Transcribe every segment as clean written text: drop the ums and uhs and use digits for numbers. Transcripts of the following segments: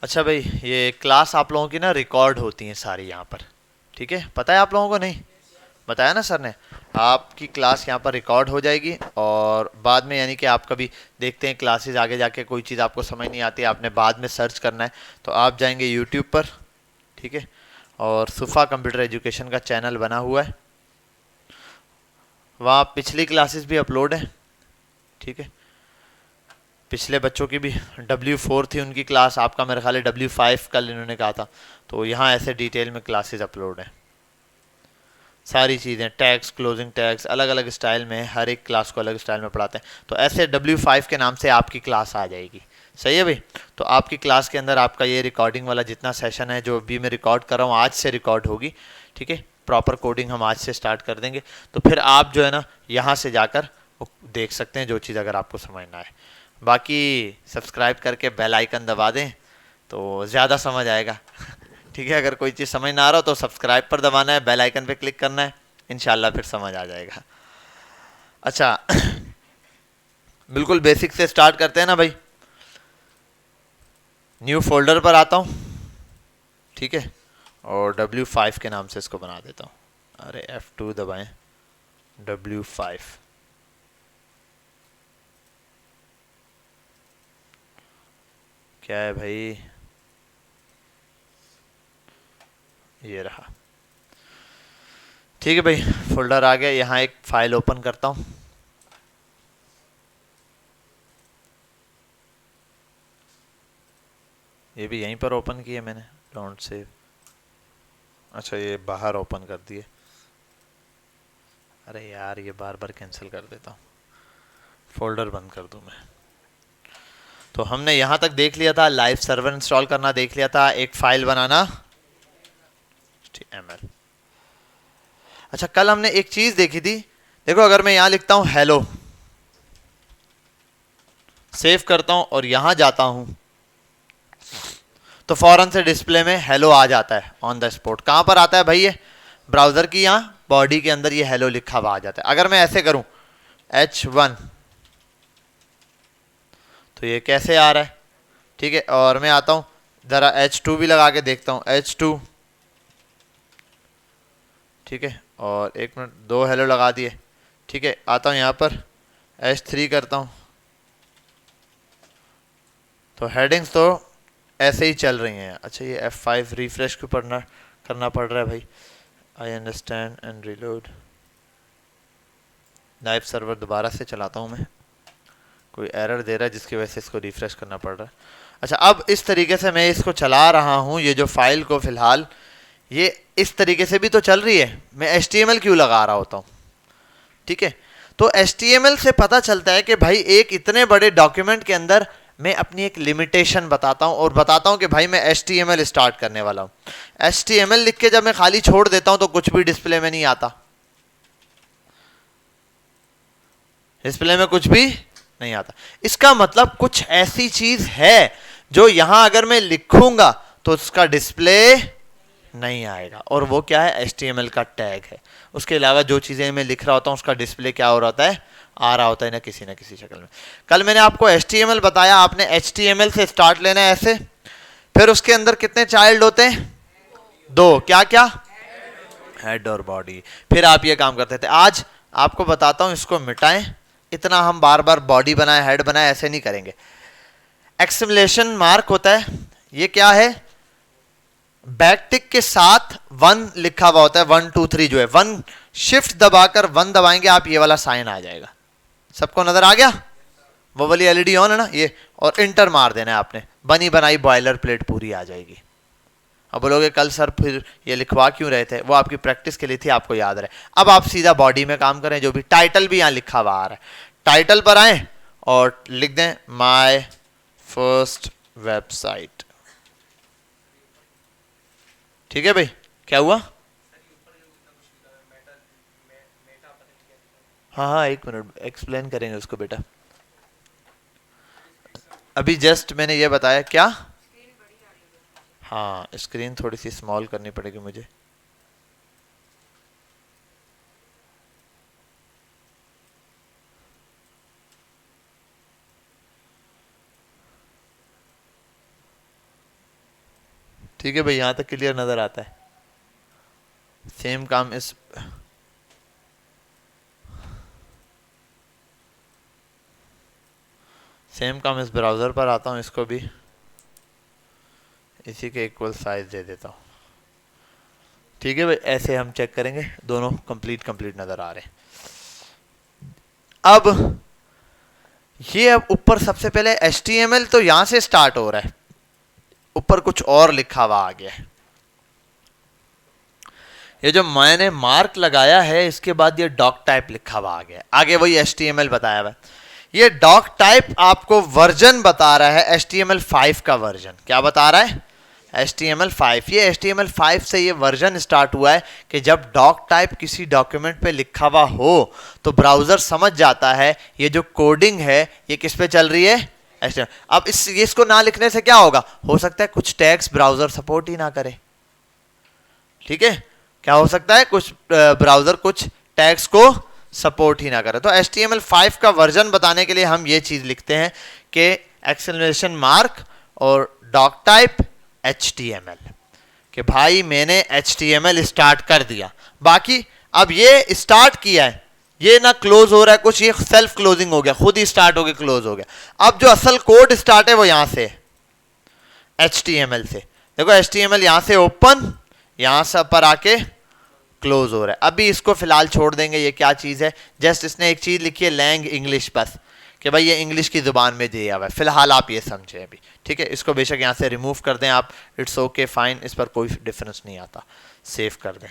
अच्छा भाई, ये क्लास आप लोगों की ना रिकॉर्ड होती हैं सारी यहाँ पर, ठीक है? पता है आप लोगों को? नहीं बताया ना सर ने? आपकी क्लास यहाँ पर रिकॉर्ड हो जाएगी और बाद में यानी कि आप कभी देखते हैं क्लासेस आगे जाके कोई चीज़ आपको समझ नहीं आती, आपने बाद में सर्च करना है, तो आप जाएंगे यूट्यूब पर, ठीक है? और सुफ़ा कंप्यूटर एजुकेशन का चैनल बना हुआ है, वहाँ पिछली क्लासेस भी अपलोड है, ठीक है? पिछले बच्चों की भी W4 थी उनकी क्लास, आपका मेरे ख्याल है W5 कल इन्होंने कहा था, तो यहाँ ऐसे डिटेल में क्लासेस अपलोड हैं। सारी चीज़ें, टैग्स, क्लोजिंग टैग्स अलग अलग स्टाइल में, हर एक क्लास को अलग स्टाइल में पढ़ाते हैं, तो ऐसे W5 के नाम से आपकी क्लास आ जाएगी। सही है भाई? तो आपकी क्लास के अंदर आपका ये रिकॉर्डिंग वाला जितना सेशन है, जो भी मैं रिकॉर्ड कर रहा हूँ, आज से रिकॉर्ड होगी, ठीक है? प्रॉपर कोडिंग हम आज से स्टार्ट कर देंगे, तो फिर आप जो है ना यहाँ से जाकर देख सकते हैं जो चीज़ अगर आपको समझना है। बाकी सब्सक्राइब करके बेल आइकन दबा दें तो ज़्यादा समझ आएगा। ठीक है? अगर कोई चीज़ समझ ना आ रहा हो तो सब्सक्राइब पर दबाना है, बेल आइकन पे क्लिक करना है, इंशाल्लाह फिर समझ आ जाएगा। अच्छा, बिल्कुल बेसिक से स्टार्ट करते हैं ना भाई। न्यू फोल्डर पर आता हूँ, ठीक है? और W5 के नाम से इसको बना देता हूँ। अरे F2 दबाएं, W5। क्या है भाई? ये रहा, ठीक है भाई, फोल्डर आ गया। यहाँ एक फाइल ओपन करता हूँ। ये भी यहीं पर ओपन किया मैंने, डोंट सेव। अच्छा, ये बाहर ओपन कर दिए। अरे यार, ये बार बार कैंसिल कर देता हूँ, फोल्डर बंद कर दूँ मैं। तो हमने यहाँ तक देख लिया था, लाइव सर्वर इंस्टॉल करना देख लिया था, एक फाइल बनाना HTML। अच्छा, कल हमने एक चीज़ देखी थी, देखो अगर मैं यहाँ लिखता हूँ हेलो, सेव करता हूँ और यहाँ जाता हूँ, तो फौरन से डिस्प्ले में हेलो आ जाता है ऑन द स्पॉट। कहाँ पर आता है भाई? ये ब्राउज़र की यहाँ बॉडी के अंदर ये हेलो लिखा हुआ आ जाता है। अगर मैं ऐसे करूँ H1, तो ये कैसे आ रहा है? ठीक है, और मैं आता हूँ ज़रा H2 भी लगा के देखता हूँ, H2, ठीक है? और एक मिनट, दो हेलो लगा दिए, ठीक है? आता हूँ यहाँ पर H3 करता हूँ, तो हेडिंग्स तो ऐसे ही चल रही हैं। अच्छा, ये F5 रिफ्रेश क्यों करना पड़ रहा है भाई? I understand and reload. Live server दोबारा से चलाता हूँ मैं, कोई एरर दे रहा है जिसकी वजह से इसको रिफ्रेश करना पड़ रहा है। अच्छा, अब इस तरीके से मैं इसको चला रहा हूँ, ये जो फाइल को फिलहाल, ये इस तरीके से भी तो चल रही है। मैं HTML क्यों लगा रहा होता हूँ? ठीक है, तो HTML से पता चलता है कि भाई एक इतने बड़े डॉक्यूमेंट के अंदर मैं अपनी एक लिमिटेशन बताता हूं, और बताता हूं कि भाई मैं HTML स्टार्ट करने वाला हूं। HTML लिख के जब मैं खाली छोड़ देता हूं तो कुछ भी डिस्प्ले में नहीं आता, डिस्प्ले में कुछ भी नहीं आता। इसका मतलब कुछ ऐसी चीज है जो यहां अगर मैं लिखूंगा तो उसका डिस्प्ले नहीं आएगा, और वो क्या है? HTML का टैग है। उसके अलावा जो चीज़ें मैं लिख रहा होता हूँ उसका डिस्प्ले क्या हो रहा है? आ रहा होता है ना किसी शक्ल में। कल मैंने आपको HTML बताया, आपने HTML से स्टार्ट लेना है ऐसे, फिर उसके अंदर कितने चाइल्ड होते हैं? दो। क्या क्या? हेड और बॉडी। फिर आप ये काम करते थे। आज आपको बताता हूँ, इसको मिटाएं, इतना हम बार बार बॉडी बनाए हेड बनाए ऐसे नहीं करेंगे। एक्सक्लेमेशन मार्क होता है, ये क्या है? बैकटिक के साथ 1 लिखा हुआ होता है, 1 2 3 जो है, 1 शिफ्ट दबाकर 1 दबाएंगे आप, ये वाला साइन आ जाएगा। सबको नजर आ गया? वो वाली एलईडी ऑन है ना ये, और इंटर मार देना है आपने, बनी बनाई बॉयलर प्लेट पूरी आ जाएगी। अब बोलोगे कल सर फिर ये लिखवा क्यों रहे थे? वो आपकी प्रैक्टिस के लिए थी, आपको याद रहे। अब आप सीधा बॉडी में काम करें, जो भी टाइटल भी यहां लिखा हुआ आ रहा है, टाइटल पर आए और लिख दें माय फर्स्ट वेबसाइट। ठीक है भाई? क्या हुआ? हाँ हाँ, एक मिनट, एक्सप्लेन करेंगे उसको बेटा। अभी जस्ट मैंने ये बताया क्या? हाँ, स्क्रीन थोड़ी सी स्मॉल करनी पड़ेगी मुझे। ठीक है भाई, यहां तक क्लियर नजर आता है। सेम काम इस ब्राउजर पर आता हूं, इसको भी इसी के इक्वल साइज दे देता हूं। ठीक है भाई, ऐसे हम चेक करेंगे, दोनों कंप्लीट नजर आ रहे हैं। अब ये अब ऊपर सबसे पहले HTML तो यहां से स्टार्ट हो रहा है, ऊपर कुछ और लिखा हुआ आ गया है। ये जो मैंने मार्क लगाया है इसके बाद ये डॉक टाइप लिखा हुआ आ गया है, आगे वही HTML बताया हुआ है। ये डॉक टाइप आपको वर्जन बता रहा है HTML5 का वर्जन। क्या बता रहा है? HTML5। ये HTML5 से ये वर्जन स्टार्ट हुआ है कि जब डॉक टाइप किसी डॉक्यूमेंट पे लिखा हुआ हो तो ब्राउजर समझ जाता है ये जो कोडिंग है ये किस पे चल रही है, HTML। अब इसको ना लिखने से क्या होगा, हो सकता है कुछ टैग्स ब्राउजर सपोर्ट ही ना करे। ठीक है, क्या हो सकता है, कुछ ब्राउजर कुछ टैग्स को सपोर्ट ही ना करे। तो HTML5 का वर्जन बताने के लिए हम ये चीज लिखते हैं कि एक्सक्लेमेशन मार्क और डॉक टाइप HTML, कि भाई मैंने HTML स्टार्ट कर दिया। बाकी अब ये स्टार्ट किया है, ये ना क्लोज हो रहा है कुछ, ये सेल्फ क्लोजिंग हो गया, खुद ही स्टार्ट हो गया क्लोज हो गया। अब जो असल कोड स्टार्ट है वो यहां से HTML से। देखो HTML यहां से ओपन, यहां से पर आके क्लोज हो रहा है। अभी इसको फिलहाल छोड़ देंगे, ये क्या चीज है, जस्ट इसने एक चीज लिखी है लैंग इंग्लिश, बस कि भाई ये इंग्लिश की जुबान में दिया हुआ है, फिलहाल आप ये समझे अभी। ठीक है, इसको बेशक यहाँ से रिमूव कर दें आप, इट्स ओके फाइन, इस पर कोई डिफरेंस नहीं आता, सेव कर दें।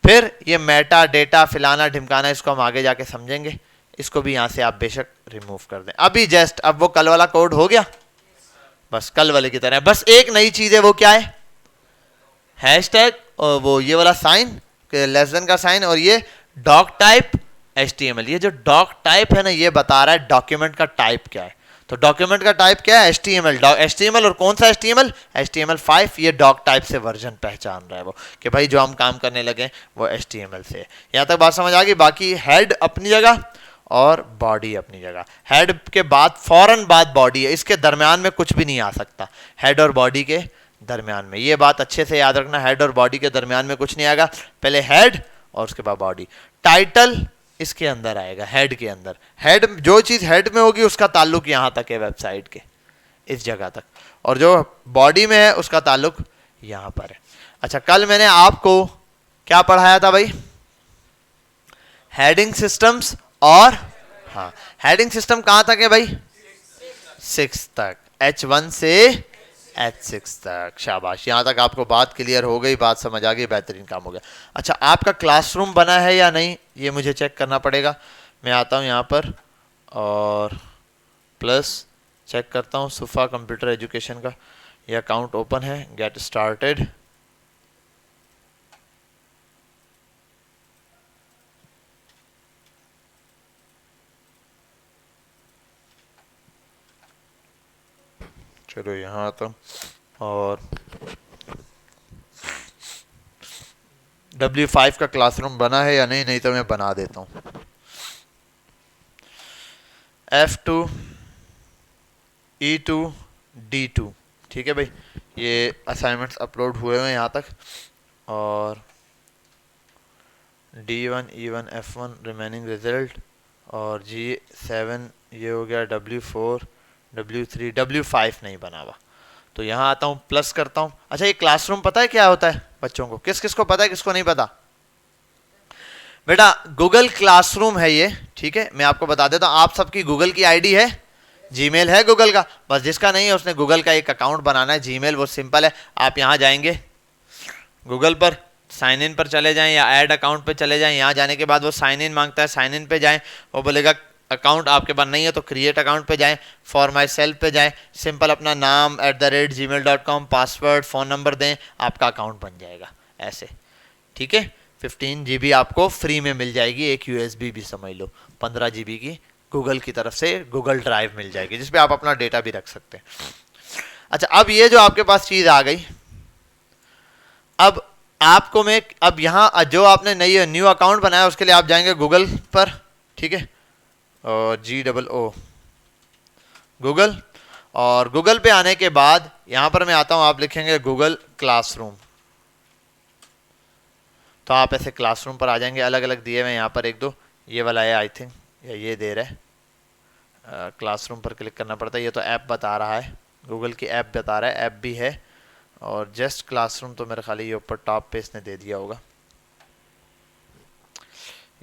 फिर ये मेटा डेटा फिलाना ढिमकाना, इसको हम आगे जाके समझेंगे, इसको भी यहाँ से आप बेशक रिमूव कर दें। अभी जस्ट अब वो कल वाला कोड हो गया, बस कल वाले की तरह, बस एक नई चीज है, वो क्या है, हैशटैग और वो ये वाला साइन, लेस देन का साइन, और ये डॉक टाइप HTML। ये जो डॉक टाइप है ना, ये बता रहा है डॉक्यूमेंट का टाइप क्या है। तो डॉक्यूमेंट का टाइप क्या है, HTML। और कौन सा HTML? HTML5। ये डॉक टाइप से वर्जन पहचान रहा है वो, कि भाई जो हम काम करने लगे वो HTML से है। यहां तक बात समझ आ गई। बाकी हेड अपनी जगह और बॉडी अपनी जगह। हेड के बाद फौरन बाद बॉडी है, इसके दरमियान में कुछ भी नहीं आ सकता, हेड और बॉडी के दरमियान में। ये बात अच्छे से याद रखना, हेड और बॉडी के दरमियान में कुछ नहीं आएगा, पहले हेड और उसके बाद बॉडी। टाइटल इसके अंदर आएगा, हेड के अंदर। हेड, जो चीज हेड में होगी उसका ताल्लुक यहां तक है, वेबसाइट के इस जगह तक, और जो बॉडी में है उसका ताल्लुक यहां पर है। अच्छा, कल मैंने आपको क्या पढ़ाया था भाई, हेडिंग सिस्टम्स, और हाँ, हेडिंग सिस्टम कहां तक है भाई, 6 तक, H1 से H6 तक। शाबाश, यहां तक आपको बात क्लियर हो गई, बात समझ आ गई, बेहतरीन काम हो गया। अच्छा, आपका क्लासरूम बना है या नहीं ये मुझे चेक करना पड़ेगा। मैं आता हूं यहां पर और प्लस चेक करता हूं, सुफा कंप्यूटर एजुकेशन का ये अकाउंट ओपन है, गेट स्टार्टेड। चलो यहाँ आता हूँ और W5 का क्लासरूम बना है या नहीं, नहीं तो मैं बना देता हूँ। F2 E2 D2, ठीक है भाई, ये असाइनमेंट्स अपलोड हुए हुए हैं यहाँ तक, और D1 E1 F1 remaining result, और G7 ये हो गया, W4 W3 W5 नहीं बना हुआ। तो यहाँ आता हूँ, प्लस करता हूँ। अच्छा, ये क्लासरूम पता है क्या होता है बच्चों को, किस किस को पता है, किसको नहीं पता? बेटा गूगल क्लासरूम है ये, ठीक है, मैं आपको बता देता हूँ। आप सबकी गूगल की आईडी है, जीमेल है गूगल का, बस जिसका नहीं है उसने गूगल का एक अकाउंट बनाना है। जीमेल वो सिंपल है, आप यहाँ जाएंगे गूगल पर, साइन इन पर चले जाएं या ऐड अकाउंट पे चले जाएं। यहाँ जाने के बाद वो साइन इन मांगता है, साइन इन पे जाएं, वो बोलेगा अकाउंट आपके पास नहीं है तो क्रिएट अकाउंट पे जाएं, फॉर माई सेल्फ पे जाएं, सिंपल अपना नाम @gmail.com, पासवर्ड, फ़ोन नंबर दें, आपका अकाउंट बन जाएगा ऐसे, ठीक है। 15 GB आपको फ्री में मिल जाएगी, एक USB भी समझ लो, 15 GB की गूगल की तरफ से गूगल ड्राइव मिल जाएगी, जिसपे आप अपना डेटा भी रख सकते हैं। अच्छा, अब ये जो आपके पास चीज़ आ गई, अब आपको मैं अब यहाँ जो आपने न्यू अकाउंट बनाया उसके लिए आप जाएंगे गूगल पर, ठीक है, और GOO गूगल, और गूगल पे आने के बाद यहां पर मैं आता हूं, आप लिखेंगे गूगल क्लासरूम, तो आप ऐसे क्लासरूम पर आ जाएंगे। अलग अलग दिए हुए यहाँ पर एक दो, ये वाला है आई थिंक, या ये दे रहा है। क्लासरूम पर क्लिक करना पड़ता है, ये तो ऐप बता रहा है, गूगल की ऐप बता रहा है, ऐप भी है। और जस्ट क्लासरूम तो मेरे ख्याल ये ऊपर टॉप पे इसने दे दिया होगा,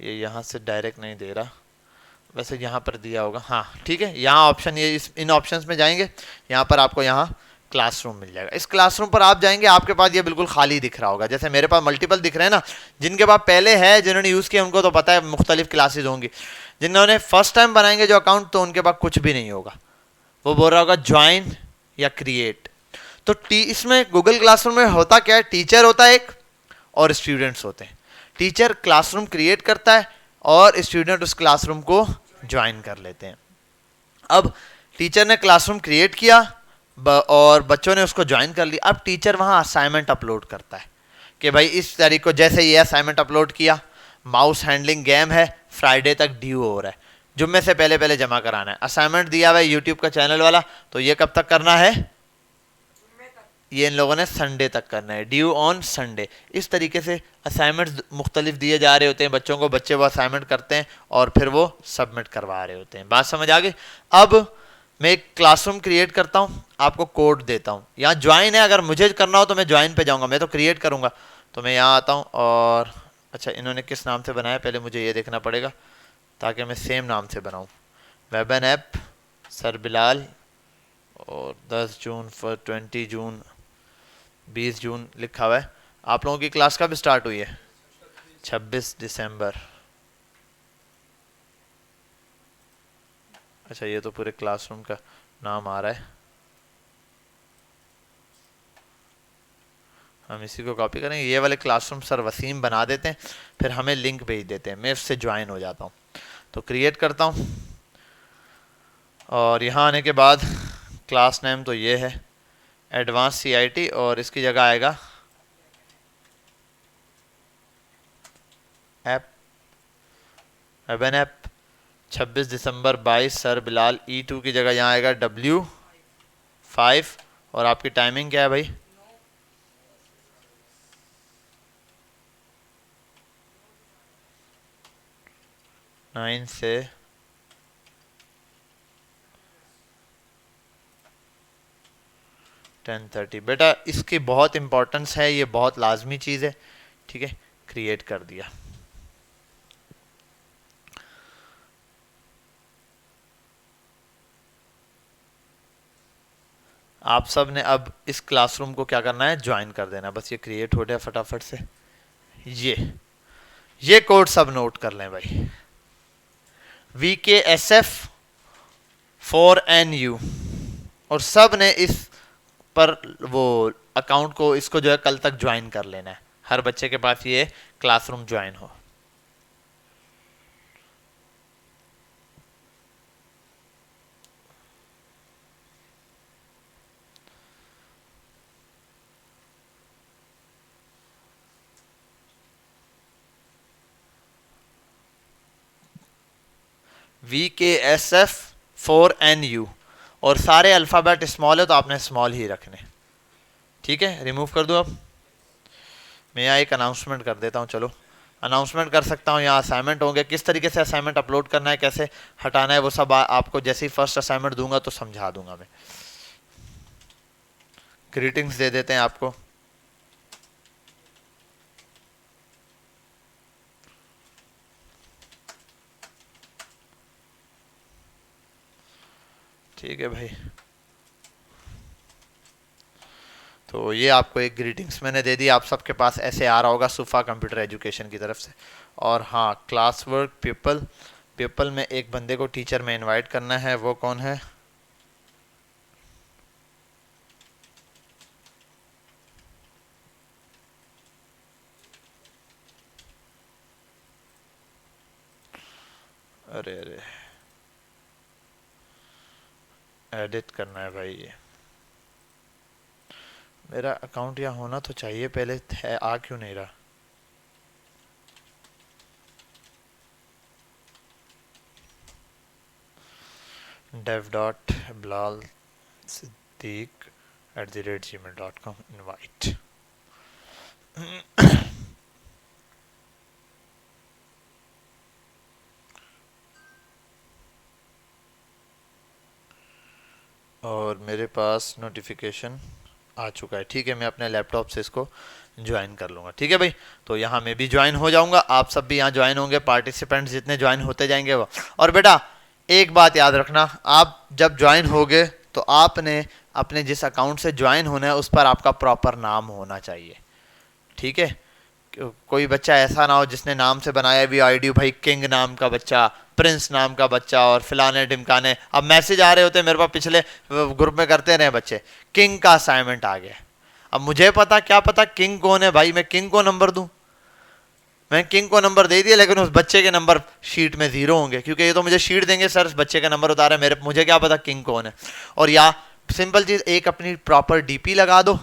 ये यहाँ से डायरेक्ट नहीं दे रहा, वैसे यहाँ पर दिया होगा, हाँ ठीक है। यहाँ ऑप्शन, ये इन ऑप्शंस में जाएंगे, यहाँ पर आपको यहाँ क्लासरूम मिल जाएगा। इस क्लासरूम पर आप जाएंगे, आपके पास ये बिल्कुल खाली दिख रहा होगा, जैसे मेरे पास मल्टीपल दिख रहे हैं ना। जिनके पास पहले है, जिन्होंने यूज़ किया उनको तो पता है मुख्तलिफ क्लासेज होंगी, जिन्होंने फर्स्ट टाइम बनाएंगे जो अकाउंट, तो उनके पास कुछ भी नहीं होगा, वो बोल रहा होगा ज्वाइन या क्रिएट। तो इसमें गूगल क्लासरूम में होता क्या है, टीचर होता है एक और स्टूडेंट्स होते हैं। टीचर क्लासरूम क्रिएट करता है और स्टूडेंट उस क्लासरूम को ज्वाइन कर लेते हैं। अब टीचर ने क्लासरूम क्रिएट किया और बच्चों ने उसको ज्वाइन कर लिया। अब टीचर वहाँ असाइनमेंट अपलोड करता है कि भाई इस तारीख को जैसे ये असाइनमेंट अपलोड किया, माउस हैंडलिंग गेम है, फ्राइडे तक ड्यू हो रहा है, जुम्मे से पहले पहले जमा कराना है। असाइनमेंट दिया हुआ है यूट्यूब का चैनल वाला, तो ये कब तक करना है, ये इन लोगों ने संडे तक करना है, ड्यू ऑन संडे। इस तरीके से असाइनमेंट्स मुख्तलिफ दिए जा रहे होते हैं बच्चों को, बच्चे वो असाइनमेंट करते हैं और फिर वो सबमिट करवा रहे होते हैं। बात समझ आ गई। अब मैं एक क्लासरूम क्रिएट करता हूँ, आपको कोड देता हूँ। यहाँ ज्वाइन है, अगर मुझे करना हो तो मैं ज्वाइन पे जाऊँगा, मैं तो क्रिएट करूँगा। तो मैं यहाँ आता हूँ और अच्छा, इन्होंने किस नाम से बनाया पहले मुझे ये देखना पड़ेगा, ताकि मैं सेम नाम से बनाऊँ। वेबन ऐप सर बिलाल, और 10 जून फॉर 20 जून 20 जून लिखा हुआ है। आप लोगों की क्लास कब स्टार्ट हुई है, 26 दिसंबर। अच्छा, ये तो पूरे क्लासरूम का नाम आ रहा है, हम इसी को कॉपी करेंगे। ये वाले क्लासरूम सर वसीम बना देते हैं, फिर हमें लिंक भेज देते हैं, मैं उससे ज्वाइन हो जाता हूँ। तो क्रिएट करता हूँ और यहाँ आने के बाद क्लास नेम तो ये है एडवांस CIT, और इसकी जगह आएगा ऐप, वेबन ऐप 26 दिसंबर 22 सर बिलाल। E2 की जगह यहाँ आएगा W5। और आपकी टाइमिंग क्या है भाई, 9 से 10:30। बेटा इसकी बहुत इंपॉर्टेंस है, ये बहुत लाजमी चीज़ है, ठीक है। क्रिएट कर दिया। आप सब ने अब इस क्लासरूम को क्या करना है, ज्वाइन कर देना। बस ये क्रिएट हो गया फटाफट से। ये कोड सब नोट कर लें भाई, VKSF4NU, और सब ने इस पर वो अकाउंट को, इसको जो है कल तक ज्वाइन कर लेना है। हर बच्चे के पास ये क्लासरूम ज्वाइन हो। VKSF4NU, और सारे अल्फ़ाबेट स्मॉल है तो आपने स्मॉल ही रखने, ठीक है। रिमूव कर दो। अब मैं यहाँ एक अनाउंसमेंट कर देता हूँ, चलो अनाउंसमेंट कर सकता हूँ। यहाँ असाइनमेंट होंगे, किस तरीके से असाइनमेंट अपलोड करना है, कैसे हटाना है, वो सब आपको जैसे ही फर्स्ट असाइनमेंट दूंगा तो समझा दूंगा मैं। ग्रीटिंग्स दे देते हैं आपको। ठीक है भाई, तो ये आपको एक ग्रीटिंग्स मैंने दे दी, आप सबके पास ऐसे आ रहा होगा सुफा कंप्यूटर एजुकेशन की तरफ से। और हाँ, क्लास वर्क पीपल में एक बंदे को टीचर में इनवाइट करना है, वो कौन है, अरे अरे एडिट करना है भाई, ये मेरा अकाउंट यहाँ होना तो चाहिए पहले, है आ क्यों नहीं रहा। dev.blal Siddiq@gmail.com invite. और मेरे पास नोटिफिकेशन आ चुका है। ठीक है, मैं अपने लैपटॉप से इसको ज्वाइन कर लूँगा। ठीक है भाई, तो यहाँ मैं भी ज्वाइन हो जाऊँगा, आप सब भी यहाँ ज्वाइन होंगे, पार्टिसिपेंट्स जितने ज्वाइन होते जाएंगे वो। और बेटा एक बात याद रखना, आप जब ज्वाइन होगे तो आपने अपने जिस अकाउंट से ज्वाइन होना है उस पर आपका प्रॉपर नाम होना चाहिए। ठीक है, कोई बच्चा ऐसा ना हो जिसने नाम से बनाया भी आईडी भाई किंग नाम का बच्चा, प्रिंस नाम का बच्चा और फिलाने ढिमकाने। अब मैसेज आ रहे होते हैं मेरे पास, पिछले ग्रुप में करते रहे बच्चे, किंग का असाइनमेंट आ गया। अब मुझे पता क्या पता किंग कौन है भाई, मैं किंग को नंबर दूं? मैं किंग को नंबर दे दिया लेकिन उस बच्चे के नंबर शीट में 0 होंगे, क्योंकि ये तो मुझे शीट देंगे सर इस बच्चे का नंबर उतारा, मेरे मुझे क्या पता किंग कौन है। और या सिंपल चीज, एक अपनी प्रॉपर डीपी लगा दो।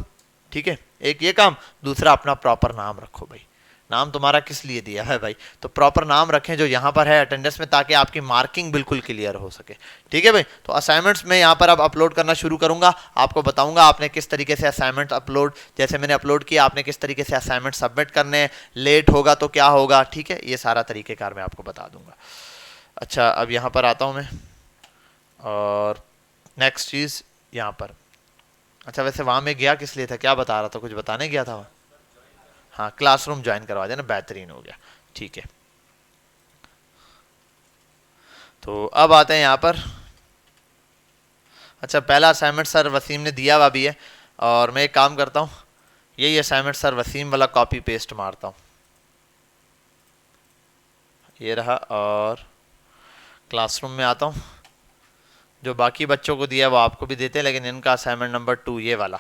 ठीक है, एक ये काम, दूसरा अपना प्रॉपर नाम रखो भाई। नाम तुम्हारा किस लिए दिया है भाई, तो प्रॉपर नाम रखें जो यहाँ पर है अटेंडेंस में, ताकि आपकी मार्किंग बिल्कुल क्लियर हो सके। ठीक है भाई, तो असाइनमेंट्स में यहाँ पर अब अपलोड करना शुरू करूंगा, आपको बताऊंगा आपने किस तरीके से असाइनमेंट अपलोड, जैसे मैंने अपलोड किया आपने किस तरीके से असाइनमेंट सबमिट करने हैं, लेट होगा तो क्या होगा। ठीक है, ये सारा तरीकेकार मैं आपको बता दूंगा। अच्छा, अब यहाँ पर आता हूँ मैं, और नेक्स्ट चीज़ यहाँ पर, अच्छा वैसे वहाँ मैं गया किस लिए था, क्या बता रहा था, कुछ बताने गया था? हाँ, क्लासरूम ज्वाइन करवा देना, बेहतरीन हो गया। ठीक है, तो अब आते हैं यहाँ पर। अच्छा, पहला असाइनमेंट सर वसीम ने दिया हुआ भी है, और मैं एक काम करता हूँ, यही असाइनमेंट सर वसीम वाला कॉपी पेस्ट मारता हूँ, ये रहा, और क्लासरूम में आता हूँ। जो बाकी बच्चों को दिया है वो आपको भी देते हैं, लेकिन इनका असाइनमेंट नंबर 2 ये वाला,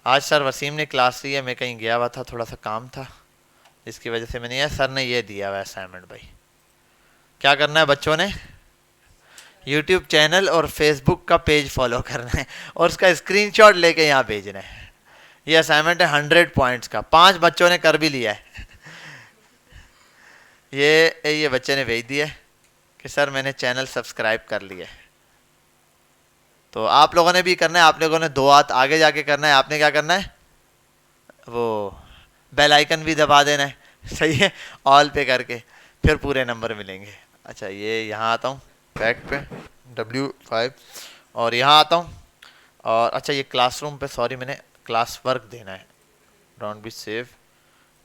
आज सर वसीम ने क्लास ली है, मैं कहीं गया हुआ था, थोड़ा सा काम था इसकी वजह से मैंने, यह सर ने ये दिया हुआ असाइनमेंट। भाई क्या करना है बच्चों ने, यूट्यूब चैनल और फेसबुक का पेज फॉलो करना है और उसका स्क्रीनशॉट लेके यहाँ भेजना है। ये असाइनमेंट है 100 पॉइंट्स का, 5 बच्चों ने कर भी लिया है। ये बच्चे ने भेज दिया कि सर मैंने चैनल सब्सक्राइब कर लिया है। तो आप लोगों ने भी करना है, आप लोगों ने 2 हाथ आगे जाके करना है। आपने क्या करना है, वो बेल आइकन भी दबा देना है, सही है, ऑल पे करके, फिर पूरे नंबर मिलेंगे। अच्छा, ये यहाँ आता हूँ बैक पे W5, और यहाँ आता हूँ, और अच्छा ये क्लासरूम पे, सॉरी मैंने क्लास वर्क देना है, डोंट बी सेव,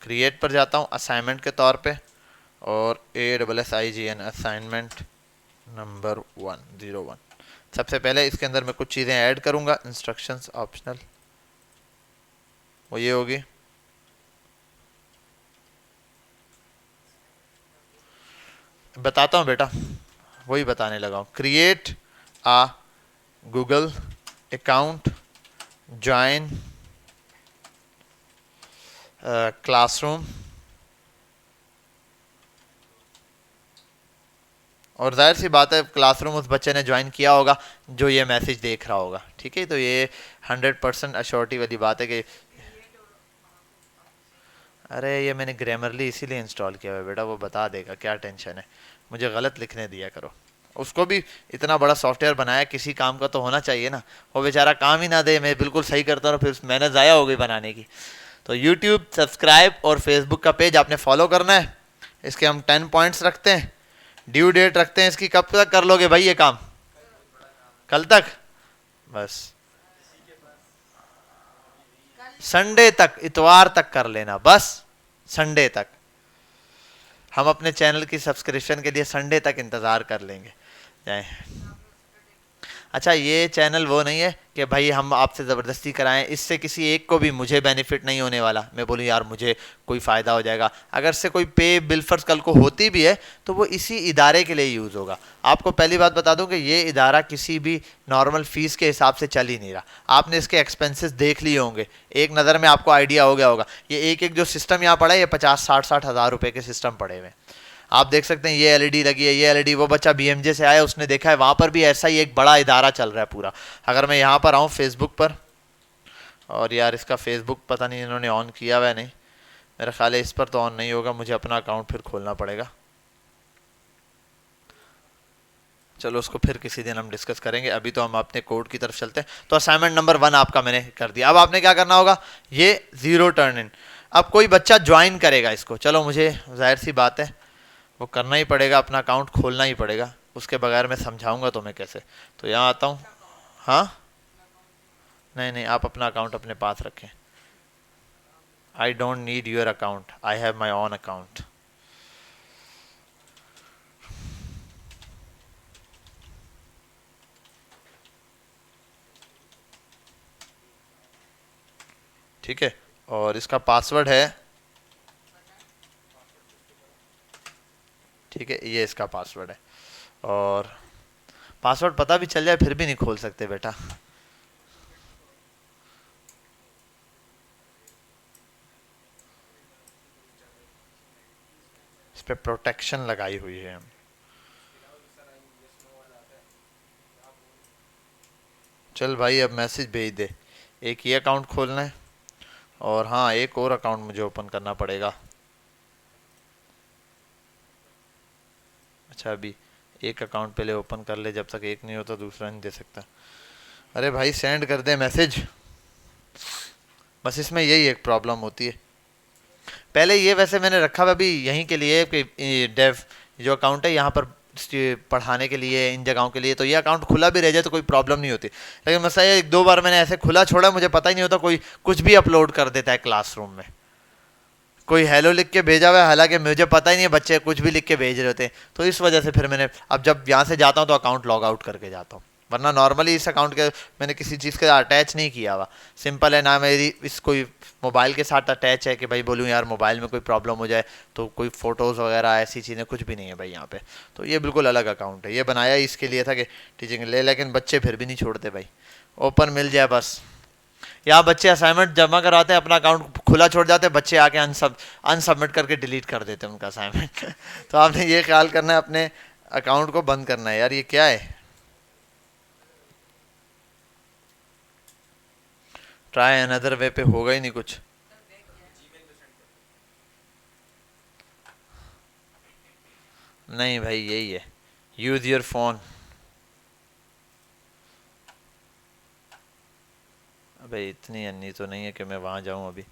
क्रिएट पर जाता हूँ असाइनमेंट के तौर पे, और ASSIGN असाइनमेंट नंबर 101। सबसे पहले इसके अंदर मैं कुछ चीज़ें ऐड करूँगा, इंस्ट्रक्शंस ऑप्शनल, वो ये होगी, बताता हूँ बेटा, वही बताने लगा हूँ। Create a Google account, join classroom, और जाहिर सी बात है क्लासरूम उस बच्चे ने ज्वाइन किया होगा जो ये मैसेज देख रहा होगा। ठीक है, तो ये 100% अश्योरिटी वाली बात है कि, अरे ये मैंने ग्रामरली इसीलिए इंस्टॉल किया हुआ है बेटा, वो बता देगा, क्या टेंशन है, मुझे गलत लिखने दिया करो। उसको भी इतना बड़ा सॉफ्टवेयर बनाया, किसी काम का तो होना चाहिए ना, वो बेचारा काम ही ना दे, मैं बिल्कुल सही करता हूँ, फिर मेहनत ज़ाया हो गई बनाने की। तो यूट्यूब सब्सक्राइब और फेसबुक का पेज आपने फॉलो करना है। इसके हम 10 पॉइंट्स रखते हैं, ड्यू डेट रखते हैं इसकी, कब तक कर लोगे भाई ये काम? कल तक, बस संडे तक, इतवार तक कर लेना, बस संडे तक। हम अपने चैनल की सब्सक्रिप्शन के लिए संडे तक इंतज़ार कर लेंगे जाए। अच्छा, ये चैनल वो नहीं है कि भाई हम आपसे ज़बरदस्ती कराएं, इससे किसी एक को भी, मुझे बेनिफिट नहीं होने वाला, मैं बोलूँ यार मुझे कोई फ़ायदा हो जाएगा, अगर से कोई पे बिल फर्ज कल को होती भी है तो वो इसी इदारे के लिए यूज़ होगा। आपको पहली बात बता दूं कि ये इदारा किसी भी नॉर्मल फ़ीस के हिसाब से चल ही नहीं रहा, आपने इसके एक्सपेंसेस देख लिए होंगे, एक नज़र में आपको आइडिया हो गया होगा। ये एक जो सिस्टम यहाँ पड़ा है, ये 50-60 हज़ार रुपये के सिस्टम पड़े हुए हैं। आप देख सकते हैं ये एलईडी लगी है, ये एलईडी, वो बच्चा बीएमजे से आया, उसने देखा है वहाँ पर भी ऐसा ही एक बड़ा इदारा चल रहा है पूरा। अगर मैं यहाँ पर आऊँ फेसबुक पर, और यार इसका फेसबुक पता नहीं इन्होंने ऑन किया हुआ है नहीं, मेरा ख्याल है इस पर तो ऑन नहीं होगा, मुझे अपना अकाउंट फिर खोलना पड़ेगा। चलो उसको फिर किसी दिन हम डिस्कस करेंगे, अभी तो हम अपने कोड की तरफ चलते हैं। तो असाइनमेंट नंबर 1 आपका मैंने कर दिया। अब आपने क्या करना होगा, ये 0 टर्न इन। अब कोई बच्चा ज्वाइन करेगा इसको, चलो मुझे जाहिर सी बात है वो करना ही पड़ेगा, अपना अकाउंट खोलना ही पड़ेगा, उसके बगैर मैं समझाऊंगा तो मैं कैसे। तो यहाँ आता हूँ। हाँ नहीं नहीं, आप अपना अकाउंट अपने पास रखें। I don't need your account, I have my own account. ठीक है, और इसका पासवर्ड है, ठीक है ये इसका पासवर्ड है। और पासवर्ड पता भी चल जाए फिर भी नहीं खोल सकते बेटा, इस पे प्रोटेक्शन लगाई हुई है। चल भाई अब मैसेज भेज दे, एक ये अकाउंट खोलना है और हाँ एक और अकाउंट मुझे ओपन करना पड़ेगा। अच्छा अभी एक अकाउंट पहले ओपन कर ले, जब तक एक नहीं होता दूसरा नहीं दे सकता। अरे भाई सेंड कर दे मैसेज, बस इसमें यही एक प्रॉब्लम होती है। पहले ये वैसे मैंने रखा हुआ अभी यहीं के लिए कि डेव जो अकाउंट है यहाँ पर पढ़ाने के लिए, इन जगहों के लिए, तो ये अकाउंट खुला भी रह जाए तो कोई प्रॉब्लम नहीं होती। लेकिन मसला ये 1-2 बार मैंने ऐसे खुला छोड़ा, मुझे पता ही नहीं होता, कोई कुछ भी अपलोड कर देता है क्लासरूम में, कोई हेलो लिख के भेजा हुआ है, हालांकि मुझे पता ही नहीं है बच्चे कुछ भी लिख के भेज रहे होते हैं। तो इस वजह से फिर मैंने अब जब यहाँ से जाता हूँ तो अकाउंट लॉग आउट करके जाता हूँ, वरना नॉर्मली इस अकाउंट के मैंने किसी चीज़ के अटैच नहीं किया हुआ, सिंपल है ना, मेरी इस कोई मोबाइल के साथ अटैच है कि भाई बोलूँ यार मोबाइल में कोई प्रॉब्लम हो जाए तो कोई फ़ोटोज़ वगैरह ऐसी चीज़ें कुछ भी नहीं है भाई यहाँ पे। तो ये बिल्कुल अलग अकाउंट है, ये बनाया ही इसके लिए था कि टीचिंग ले, लेकिन बच्चे फिर भी नहीं छोड़ते भाई, ओपन मिल जाए बस। यहाँ बच्चे असाइनमेंट जमा कराते हैं, अपना अकाउंट खुला छोड़ जाते हैं, बच्चे आके अनसबमिट करके डिलीट कर देते हैं उनका असाइनमेंट। तो आपने ये ख्याल करना है, अपने अकाउंट को बंद करना है। यार ये क्या है, ट्राई अनदर वे पे होगा ही नहीं कुछ। नहीं भाई यही है, यूज योर फोन। भाई इतनी अन्नी तो नहीं है कि मैं वहां जाऊं अभी,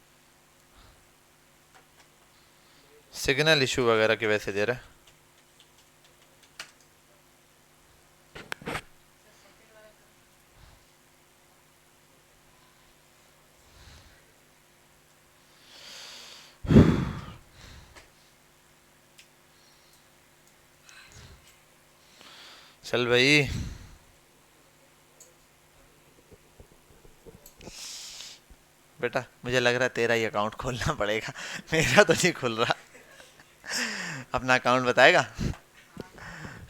सिग्नल इशू वगैरह की वजह से दे रहा है। चल भाई बेटा, मुझे लग रहा है तेरा ही अकाउंट खोलना पड़ेगा, मेरा तो नहीं खुल रहा। अपना अकाउंट बताएगा?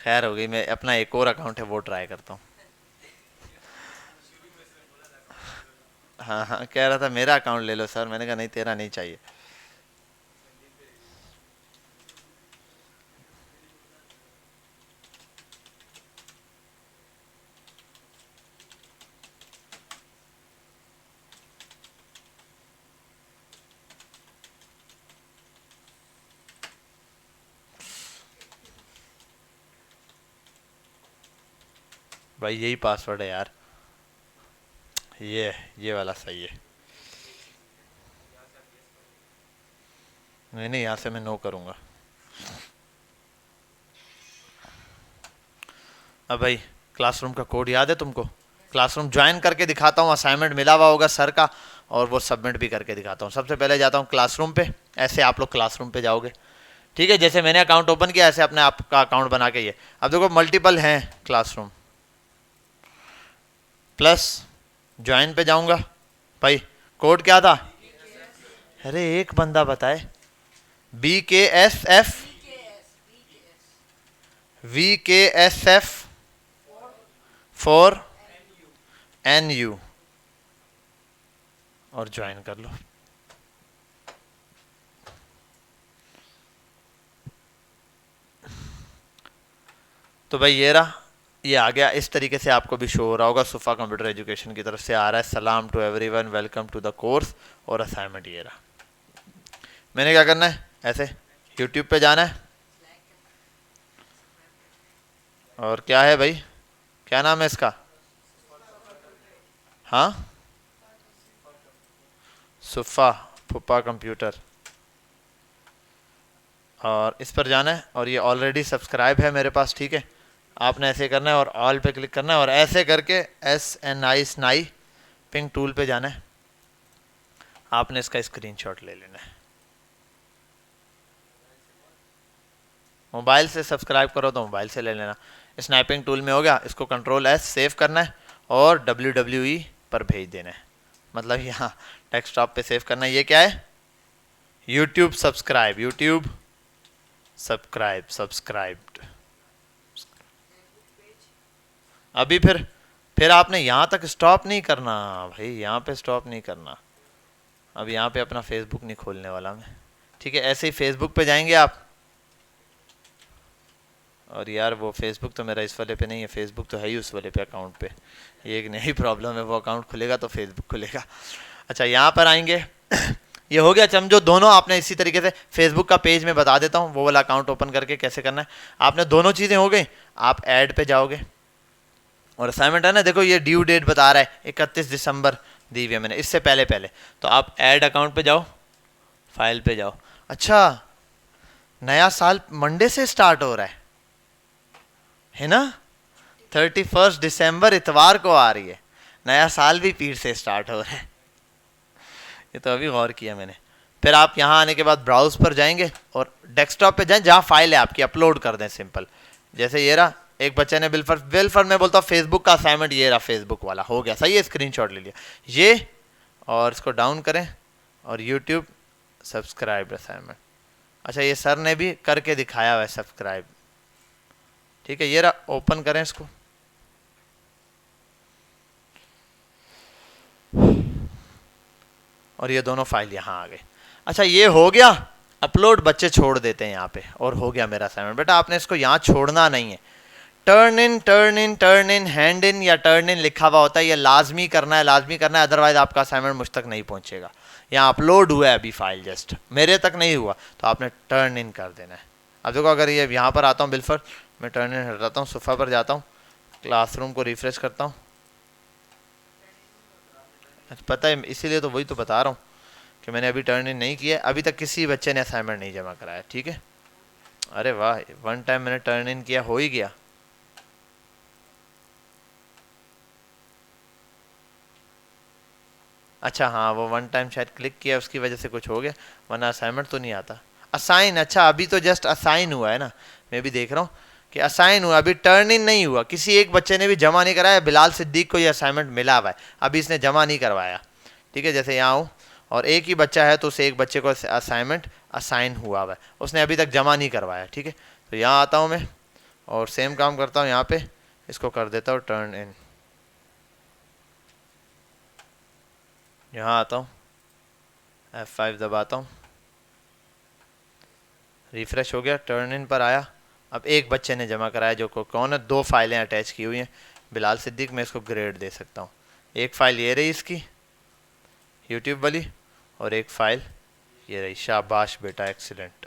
खैर हो गई, मैं अपना एक और अकाउंट है वो ट्राई करता हूँ। हाँ हाँ कह रहा था मेरा अकाउंट ले लो सर, मैंने कहा नहीं तेरा नहीं चाहिए। भाई यही पासवर्ड है यार, ये वाला सही है। नहीं नहीं यहाँ से मैं नो करूँगा। अब भाई क्लासरूम का कोड याद है तुमको? क्लासरूम ज्वाइन करके दिखाता हूँ, असाइनमेंट मिला हुआ होगा सर का, और वो सबमिट भी करके दिखाता हूँ। सबसे पहले जाता हूँ क्लासरूम पे, ऐसे आप लोग क्लासरूम पे जाओगे, ठीक है, जैसे मैंने अकाउंट ओपन किया ऐसे अपने आपका अकाउंट बना के। ये अब देखो मल्टीपल हैं क्लासरूम, प्लस ज्वाइन पे जाऊंगा। भाई कोड क्या था? अरे एक बंदा बताए, BKSF VKSF 4NU और ज्वाइन कर लो। तो भाई ये रहा, ये आ गया। इस तरीके से आपको भी शो हो रहा होगा, सुफा कंप्यूटर एजुकेशन की तरफ से आ रहा है, सलाम to everyone, welcome to the course, और असाइनमेंट ये रहा। मैंने क्या करना है, ऐसे यूट्यूब पे जाना है, और क्या है भाई, क्या नाम है इसका? हाँ, सुफा फुप्पा कंप्यूटर। और इस पर जाना है और ये ऑलरेडी सब्सक्राइब है मेरे पास, ठीक है। आपने ऐसे करना है और ऑल पे क्लिक करना है और ऐसे करके SNI स्नाई पिंग टूल पे जाना है। आपने इसका स्क्रीनशॉट ले लेना है। मोबाइल से सब्सक्राइब करो तो मोबाइल से ले लेना। स्नैपिंग टूल में हो गया, इसको Ctrl+S सेव करना है और WWE पर भेज देना है, मतलब यहाँ डेस्कटॉप पे सेव करना है। ये क्या है? YouTube subscribe, YouTube subscribed. अभी फिर आपने यहाँ तक स्टॉप नहीं करना भाई, यहाँ पे स्टॉप नहीं करना। अब यहाँ पे अपना फेसबुक नहीं खोलने वाला मैं, ठीक है। ऐसे ही फेसबुक पे जाएंगे आप, और यार वो फेसबुक तो मेरा इस वाले पे नहीं है, फेसबुक तो है ही उस वाले पे अकाउंट पे। ये एक नई प्रॉब्लम है, वो अकाउंट खुलेगा तो फेसबुक खुलेगा। अच्छा यहाँ पर आएंगे ये हो गया समझो दोनों। आपने इसी तरीके से फेसबुक का पेज में बता देता हूँ वो वाला अकाउंट ओपन करके कैसे करना है। आपने दोनों चीज़ें हो गई, आप ऐड पे जाओगे और असाइनमेंट है ना, देखो ये ड्यू डेट बता रहा है 31 दिसंबर दी हुई है मैंने, इससे पहले पहले। तो आप ऐड अकाउंट पे जाओ, फाइल पे जाओ। अच्छा नया साल मंडे से स्टार्ट हो रहा है ना? 31 दिसंबर इतवार को आ रही है, नया साल भी पीर से स्टार्ट हो रहा है। ये तो अभी गौर किया मैंने। फिर आप यहाँ आने के बाद ब्राउज पर जाएंगे और डेस्कटॉप पे जाएं जहाँ फाइल है आपकी, अपलोड कर दें सिंपल। जैसे ये रहा, एक बच्चे ने बिलफर मैं बोलता हूँ फेसबुक का असाइनमेंट, ये रहा फेसबुक वाला, हो गया सही है, स्क्रीनशॉट ले लिया ये। और इसको डाउन करें और यूट्यूब सब्सक्राइब असाइनमेंट। अच्छा ये सर ने भी करके दिखाया हुआ है सब्सक्राइब, ठीक है। ये रहा, ओपन करें इसको। और ये दोनों फाइल यहाँ आ गए। अच्छा ये हो गया अपलोड, बच्चे छोड़ देते हैं यहाँ पे और हो गया मेरा असाइनमेंट। बेटा आपने इसको यहाँ छोड़ना नहीं है। टर्न इन, हैंड इन या टर्न इन लिखा हुआ होता है, ये लाजमी करना है, अदरवाइज आपका असाइनमेंट मुझ तक नहीं पहुँचेगा। यहाँ अपलोड हुआ है अभी फाइल, जस्ट मेरे तक नहीं हुआ, तो आपने टर्न इन कर देना है। अब देखो अगर ये यहाँ पर आता हूँ बिलफर, मैं टर्न इन हटाता हूँ, सोफा पर जाता हूँ, क्लासरूम को रिफ्रेश करता हूँ। पता है, इसीलिए तो वही तो बता रहा हूँ कि मैंने अभी टर्न इन नहीं किया, अभी तक किसी बच्चे ने असाइनमेंट नहीं जमा कराया, ठीक है। अरे वाह, वन टाइम मैंने टर्न इन किया, हो ही गया। अच्छा हाँ, वो वन टाइम शायद क्लिक किया उसकी वजह से कुछ हो गया, वरना असाइनमेंट तो नहीं आता। असाइन, अच्छा अभी तो जस्ट असाइन हुआ है ना, मैं भी देख रहा हूँ कि असाइन हुआ, अभी टर्न इन नहीं हुआ। किसी एक बच्चे ने भी जमा नहीं कराया, बिलाल सिद्दीक को ये असाइनमेंट मिला हुआ है, अभी इसने जमा नहीं करवाया, ठीक है। जैसे यहाँ हूँ और एक ही बच्चा है तो उसे एक बच्चे को असाइनमेंट असाइन हुआ हुआ है, उसने अभी तक जमा नहीं करवाया, ठीक है। तो यहाँ आता हूँ मैं और सेम काम करता हूँ, यहाँ पे इसको कर देता हूँ टर्न इन। यहाँ आता हूँ, F5 दबाता हूँ, रिफ्रेश हो गया, टर्न इन पर आया। अब एक बच्चे ने जमा कराया, जो कौन है, दो फाइलें अटैच की हुई हैं, बिलाल सिद्दीक। मैं इसको ग्रेड दे सकता हूँ। एक फाइल ये रही इसकी यूट्यूब वाली, और एक फाइल ये रही, शाबाश बेटा एक्सीलेंट,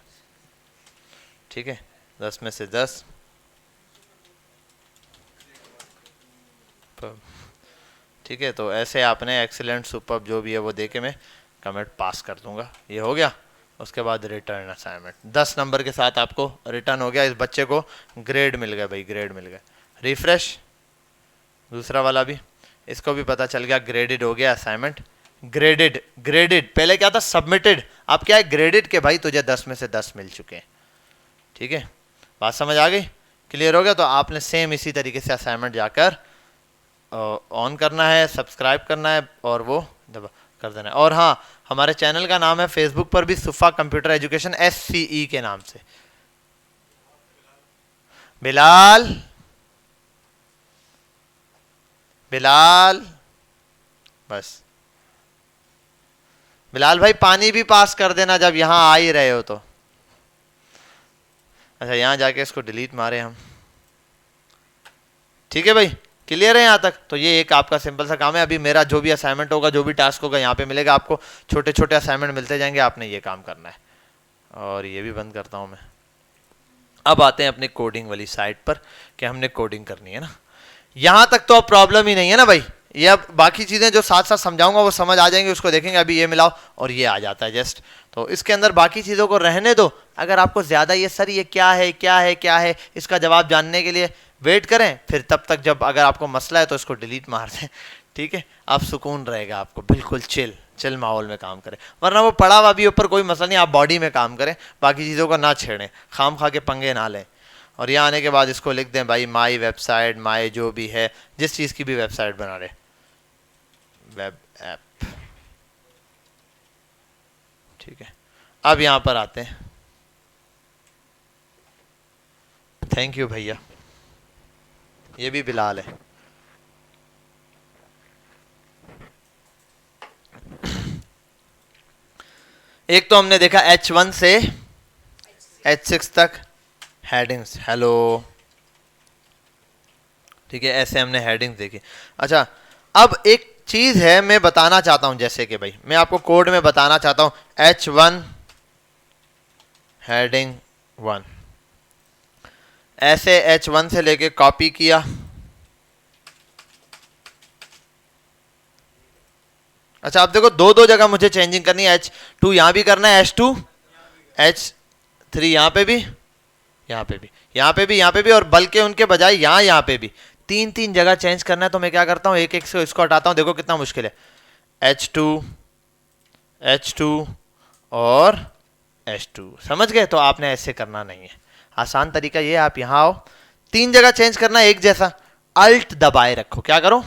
ठीक है, 10 में से 10। ठीक है, तो ऐसे आपने एक्सीलेंट सुपर जो भी है वो दे के मैं कमेंट पास कर दूंगा। ये हो गया, उसके बाद रिटर्न असाइनमेंट 10 नंबर के साथ आपको रिटर्न हो गया। इस बच्चे को ग्रेड मिल गया भाई, ग्रेड मिल गया। रिफ्रेश, दूसरा वाला भी, इसको भी पता चल गया, ग्रेडेड हो गया असाइनमेंट। ग्रेडेड पहले क्या था, सबमिटेड, अब क्या है ग्रेडेड के भाई तुझे 10 में से 10 मिल चुके हैं, ठीक है। बात समझ आ गई, क्लियर हो गया। तो आपने सेम इसी तरीके से असाइनमेंट जाकर ऑन करना है, सब्सक्राइब करना है और वो दबा कर देना है। और हाँ, हमारे चैनल का नाम है फेसबुक पर भी सुफा कंप्यूटर एजुकेशन, SCE के नाम से। बिलाल बस बिलाल भाई पानी भी पास कर देना जब यहाँ आ ही रहे हो तो। अच्छा यहाँ जाके इसको डिलीट मारे हम, ठीक है भाई, क्लियर है यहाँ तक। तो ये एक आपका सिंपल सा काम है। अभी मेरा जो भी असाइनमेंट होगा, जो भी टास्क होगा, यहाँ पे मिलेगा आपको, छोटे छोटे असाइनमेंट मिलते जाएंगे, आपने ये काम करना है। और ये भी बंद करता हूँ मैं। अब आते हैं अपने कोडिंग वाली साइड पर कि हमने कोडिंग करनी है ना। यहां तक तो अब प्रॉब्लम ही नहीं है ना भाई, ये अब बाकी चीजें जो साथ साथ समझाऊंगा वो समझ आ जाएंगे, उसको देखेंगे। अभी ये मिलाओ और ये आ जाता है जस्ट, तो इसके अंदर बाकी चीजों को रहने दो। अगर आपको ज्यादा ये सर ये क्या है क्या है क्या है इसका जवाब जानने के लिए वेट करें, फिर तब तक जब अगर आपको मसला है तो इसको डिलीट मार दें, ठीक है। आप सुकून रहेगा, आपको बिल्कुल चिल माहौल में काम करें, वरना वो पड़ा हुआ भी ऊपर कोई मसला नहीं, आप बॉडी में काम करें, बाकी चीज़ों को ना छेड़ें, खाम खा के पंगे ना लें। और यहाँ आने के बाद इसको लिख दें भाई माई वेबसाइट, माई जो भी है, जिस चीज़ की भी वेबसाइट बना रहे, वेब ऐप, ठीक है। अब यहाँ पर आते हैं, थैंक यू भैया, ये भी बिलाल है। एक तो हमने देखा H1 से H6 तक हेडिंग्स, हेलो, ठीक है, ऐसे हमने हेडिंग्स देखी। अच्छा, अब एक चीज है मैं बताना चाहता हूं, जैसे कि भाई मैं आपको कोड में बताना चाहता हूं H1 हेडिंग 1, ऐसे H1 से लेके कॉपी किया, अच्छा अब देखो दो जगह मुझे चेंजिंग करनी है, H2 यहां भी करना है, H2 H3 यहां पे भी, यहां पे भी, यहां पे भी, यहां पे भी, और बल्कि उनके बजाय यहां पे भी तीन जगह चेंज करना है। तो मैं क्या करता हूं, एक एक से इसको हटाता हूं, देखो कितना मुश्किल है, H2 और H2, समझ गए। तो आपने ऐसे करना नहीं है, आसान तरीका ये है, आप यहां आओ, तीन जगह चेंज करना है एक जैसा, अल्ट दबाए रखो, क्या करो,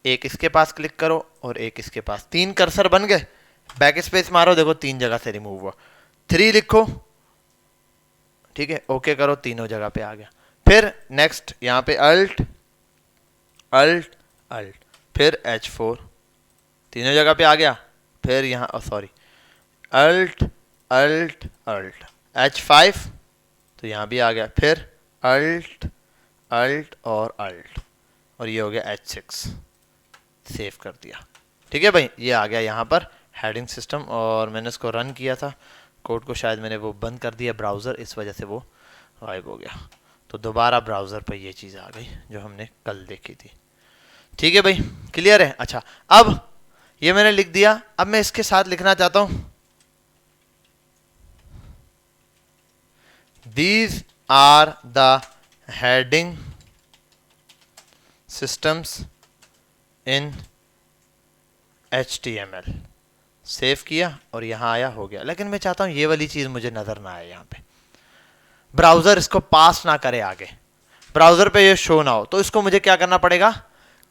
एक इसके पास क्लिक करो और एक इसके पास, तीन कर्सर बन गए, बैक स्पेस मारो, देखो तीन जगह से रिमूव हुआ, 3 लिखो, ठीक है, ओके करो, तीनों जगह पे आ गया। फिर नेक्स्ट यहां पे अल्ट अल्ट अल्ट, फिर H4 तीनों जगह पे आ गया, फिर यहां sorry alt alt alt, H5 तो यहां भी आ गया, फिर अल्ट अल्ट और अल्ट, और ये हो गया H6, सेव कर दिया, ठीक है भाई। ये आ गया यहाँ पर हेडिंग सिस्टम, और मैंने इसको रन किया था, कोड को शायद मैंने वो बंद कर दिया ब्राउज़र, इस वजह से वो गायब हो गया, तो दोबारा ब्राउज़र पर ये चीज़ आ गई जो हमने कल देखी थी, ठीक है भाई, क्लियर है। अच्छा, अब ये मैंने लिख दिया, अब मैं इसके साथ लिखना चाहता हूँ these are the heading systems in HTML, save किया और यहां आया, हो गया। लेकिन मैं चाहता हूं ये वाली चीज मुझे नजर ना आए, यहां पे ब्राउजर इसको पास ना करे आगे, ब्राउजर पे ये शो ना हो, तो इसको मुझे क्या करना पड़ेगा,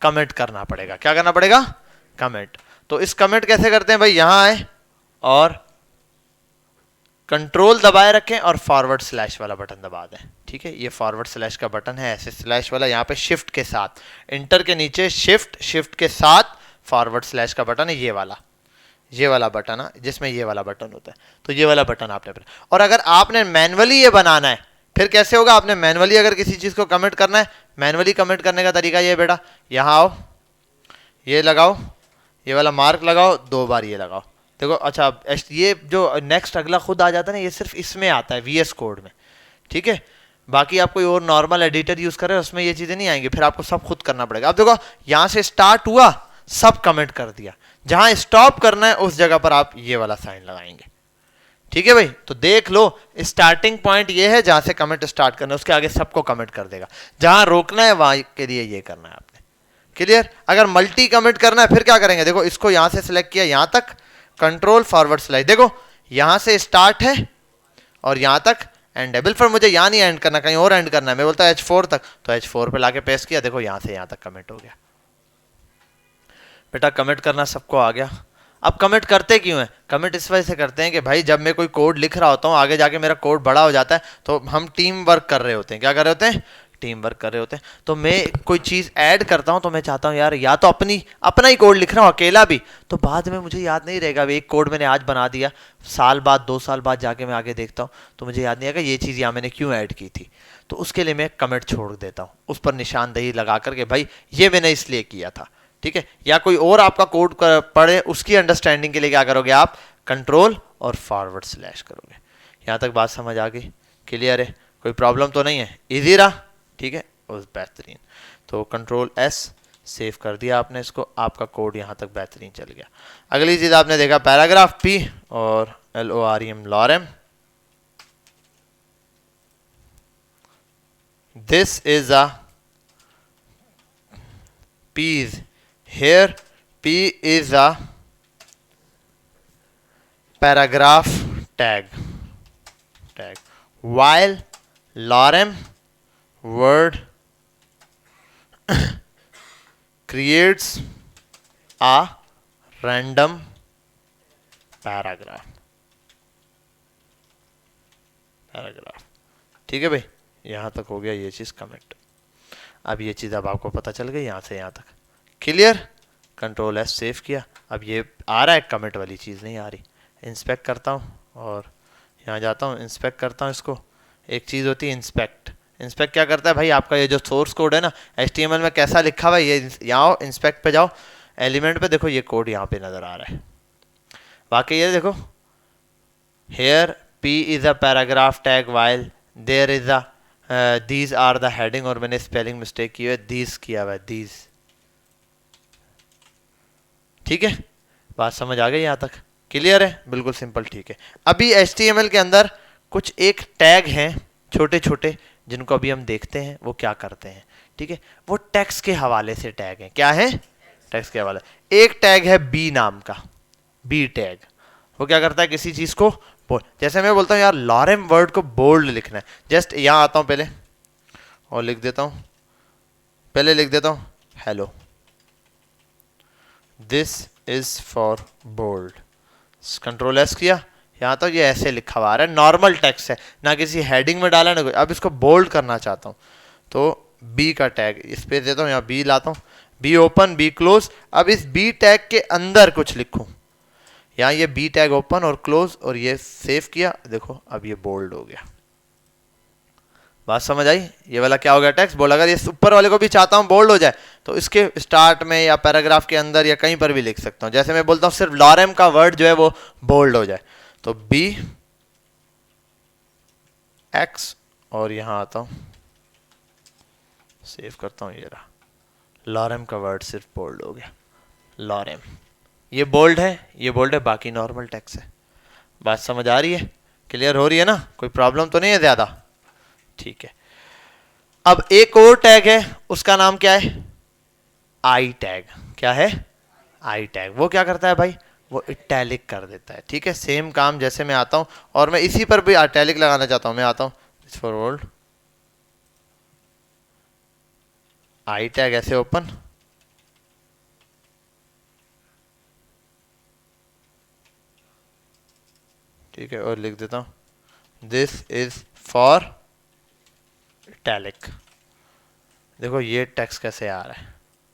कमेंट करना पड़ेगा। क्या करना पड़ेगा, कमेंट। तो इस कमेंट कैसे करते हैं भाई, यहां आए और कंट्रोल दबाए रखें और फॉरवर्ड स्लैश वाला बटन दबा दें, ठीक है। ये फॉरवर्ड स्लैश का बटन है, ऐसे स्लैश वाला, यहाँ पे शिफ्ट के साथ, इंटर के नीचे शिफ्ट के साथ फॉरवर्ड स्लैश का बटन है, ये वाला बटन है जिसमें ये वाला बटन होता है, तो ये वाला बटन आपने, और अगर आपने मैनुअली ये बनाना है फिर कैसे होगा, आपने मैनुअली अगर किसी चीज को कमेंट करना है, मैनुअली कमेंट करने का तरीका ये बेटा, यहां आओ, ये लगाओ, ये वाला मार्क लगाओ, 2 बार ये लगाओ, देखो। अच्छा, ये जो नेक्स्ट अगला खुद आ जाता है ना, ये सिर्फ इसमें आता है VS कोड में, ठीक है। बाकी आप कोई और नॉर्मल एडिटर यूज करें उसमें ये चीजें नहीं आएंगी, फिर आपको सब खुद करना पड़ेगा। अब देखो यहां से स्टार्ट हुआ, सब कमेंट कर दिया, जहां स्टॉप करना है उस जगह पर आप ये वाला साइन लगाएंगे, ठीक है भाई। तो देख लो, स्टार्टिंग पॉइंट ये है जहां से कमेंट स्टार्ट करना है, उसके आगे सबको कमेंट कर देगा, जहां रोकना है वहां के लिए ये करना है आपने, क्लियर। अगर मल्टी कमेंट करना है फिर क्या करेंगे, देखो इसको यहां से सिलेक्ट किया, यहां तक कंट्रोल फॉरवर्ड स्लैश, देखो यहां से स्टार्ट है और यहां तक एंडेबल, पर मुझे यहां नहीं एंड करना, कहीं और एंड करना है, मैं बोलता H4 तक, तो H4 पे लाके पेस्ट किया, देखो यहां से यहां तक कमेंट हो गया बेटा। कमेंट करना सबको आ गया। अब कमेंट करते क्यों हैं, कमेंट इस वजह से करते हैं कि भाई जब मैं कोई कोड लिख रहा होता हूँ, आगे जाके मेरा कोड बड़ा हो जाता है, तो हम टीम वर्क कर रहे होते हैं, क्या कर रहे होते हैं, टीम वर्क कर रहे होते हैं। तो मैं कोई चीज़ ऐड करता हूं तो मैं चाहता हूं यार, या तो अपना ही कोड लिख रहा हूं अकेला भी, तो बाद में मुझे याद नहीं रहेगा, एक कोड मैंने आज बना दिया, साल बाद 2 साल बाद जाके मैं आगे देखता हूं तो मुझे याद नहीं आएगा ये चीज़ यहाँ मैंने क्यों ऐड की थी। तो उसके लिए मैं कमेंट छोड़ देता हूँ, उस पर निशानदही लगा करके भाई ये मैंने इसलिए किया था, ठीक है। या कोई और आपका कोड पढ़े, उसकी अंडरस्टैंडिंग के लिए क्या करोगे आप, कंट्रोल और फॉरवर्ड स्लैश करोगे। यहाँ तक बात समझ आ गई, क्लियर है। कोई प्रॉब्लम तो नहीं है, इजी रहा, ठीक है, उस बेहतरीन। तो कंट्रोल एस, सेव कर दिया आपने इसको, आपका कोड यहाँ तक बेहतरीन चल गया। अगली चीज़ आपने देखा पैराग्राफ पी और LOREM, lorem. This is a P is here, P is a paragraph tag, while lorem word creates a random paragraph, ठीक है भाई, यहां तक हो गया ये चीज कमिट। अब ये चीज़ अब आपको पता चल गई यहाँ से यहाँ तक, क्लियर। कंट्रोल एस, सेव किया। अब ये आ रहा है, कमिट वाली चीज़ नहीं आ रही। इंस्पेक्ट करता हूँ और यहाँ जाता हूँ, इंस्पेक्ट करता हूँ इसको। एक चीज़ होती है इंस्पेक्ट। इंस्पेक्ट क्या करता है भाई, आपका ये जो सोर्स कोड है ना HTML में कैसा लिखा हुआ है, ये यहाँ इंस्पेक्ट पे जाओ, एलिमेंट पे देखो, ये कोड यहाँ पे नज़र आ रहा है। बाकी ये देखो, here P is a paragraph tag while there is a these are the heading, और मैंने स्पेलिंग मिस्टेक की है, दीज किया हुआ है, दीज। ठीक है, बात समझ आ गई यहाँ तक, क्लियर है, बिल्कुल सिंपल, ठीक है। अभी HTML के अंदर कुछ एक टैग हैं छोटे छोटे, जिनको अभी हम देखते हैं वो क्या करते हैं, ठीक है। वो टेक्स्ट के हवाले से टैग हैं। क्या है? टेक्स्ट के हवाले। एक टैग है बी नाम का, बी टैग। वो क्या करता है, किसी चीज को बोल्ड, जैसे मैं बोलता हूँ यार लॉरेम वर्ड को बोल्ड लिखना है, जस्ट यहाँ आता हूँ पहले और लिख देता हूँ, पहले लिख देता हूँ hello, this is for bold. Control S किया, यहाँ तो ये ऐसे लिखा हुआ आ रहा है, नॉर्मल टेक्स्ट है, ना किसी हेडिंग में डाला ना कोई। अब इसको बोल्ड करना चाहता हूँ तो बी का टैग इस पे देता हूँ, यहाँ बी लाता हूँ, बी ओपन बी क्लोज। अब इस बी टैग के अंदर कुछ लिखूँ, यहाँ ये बी टैग ओपन और क्लोज, और ये सेव किया, देखो अब ये बोल्ड हो गया। बात समझ आई? ये वाला क्या हो गया, टेक्स्ट बोल्ड। अगर इस ऊपर वाले को भी चाहता हूँ बोल्ड हो जाए तो इसके स्टार्ट में या पैराग्राफ के अंदर या कहीं पर भी लिख सकता हूँ। जैसे मैं बोलता हूँ सिर्फ लॉरेम का वर्ड जो है वो बोल्ड हो जाए, तो बी एक्स, और यहाँ आता हूँ, सेव करता हूँ, ये रहा, लॉरेम का वर्ड सिर्फ बोल्ड हो गया, लॉरेम। ये बोल्ड है, ये बोल्ड है, बाकी नॉर्मल टेक्स्ट है। बात समझ आ रही है, क्लियर हो रही है ना, कोई प्रॉब्लम तो नहीं है ज्यादा? ठीक है। अब एक और टैग है, उसका नाम क्या है, आई टैग। क्या है? I tag. वो क्या करता है भाई, वो इटैलिक कर देता है, ठीक है। सेम काम, जैसे मैं आता हूं और मैं इसी पर भी इटैलिक लगाना चाहता हूं, मैं आता हूं फॉर वर्ल्ड, आई टैग ऐसे ओपन, ठीक है, और लिख देता हूं दिस इज फॉर इटैलिक। देखो ये टेक्स्ट कैसे आ रहा है,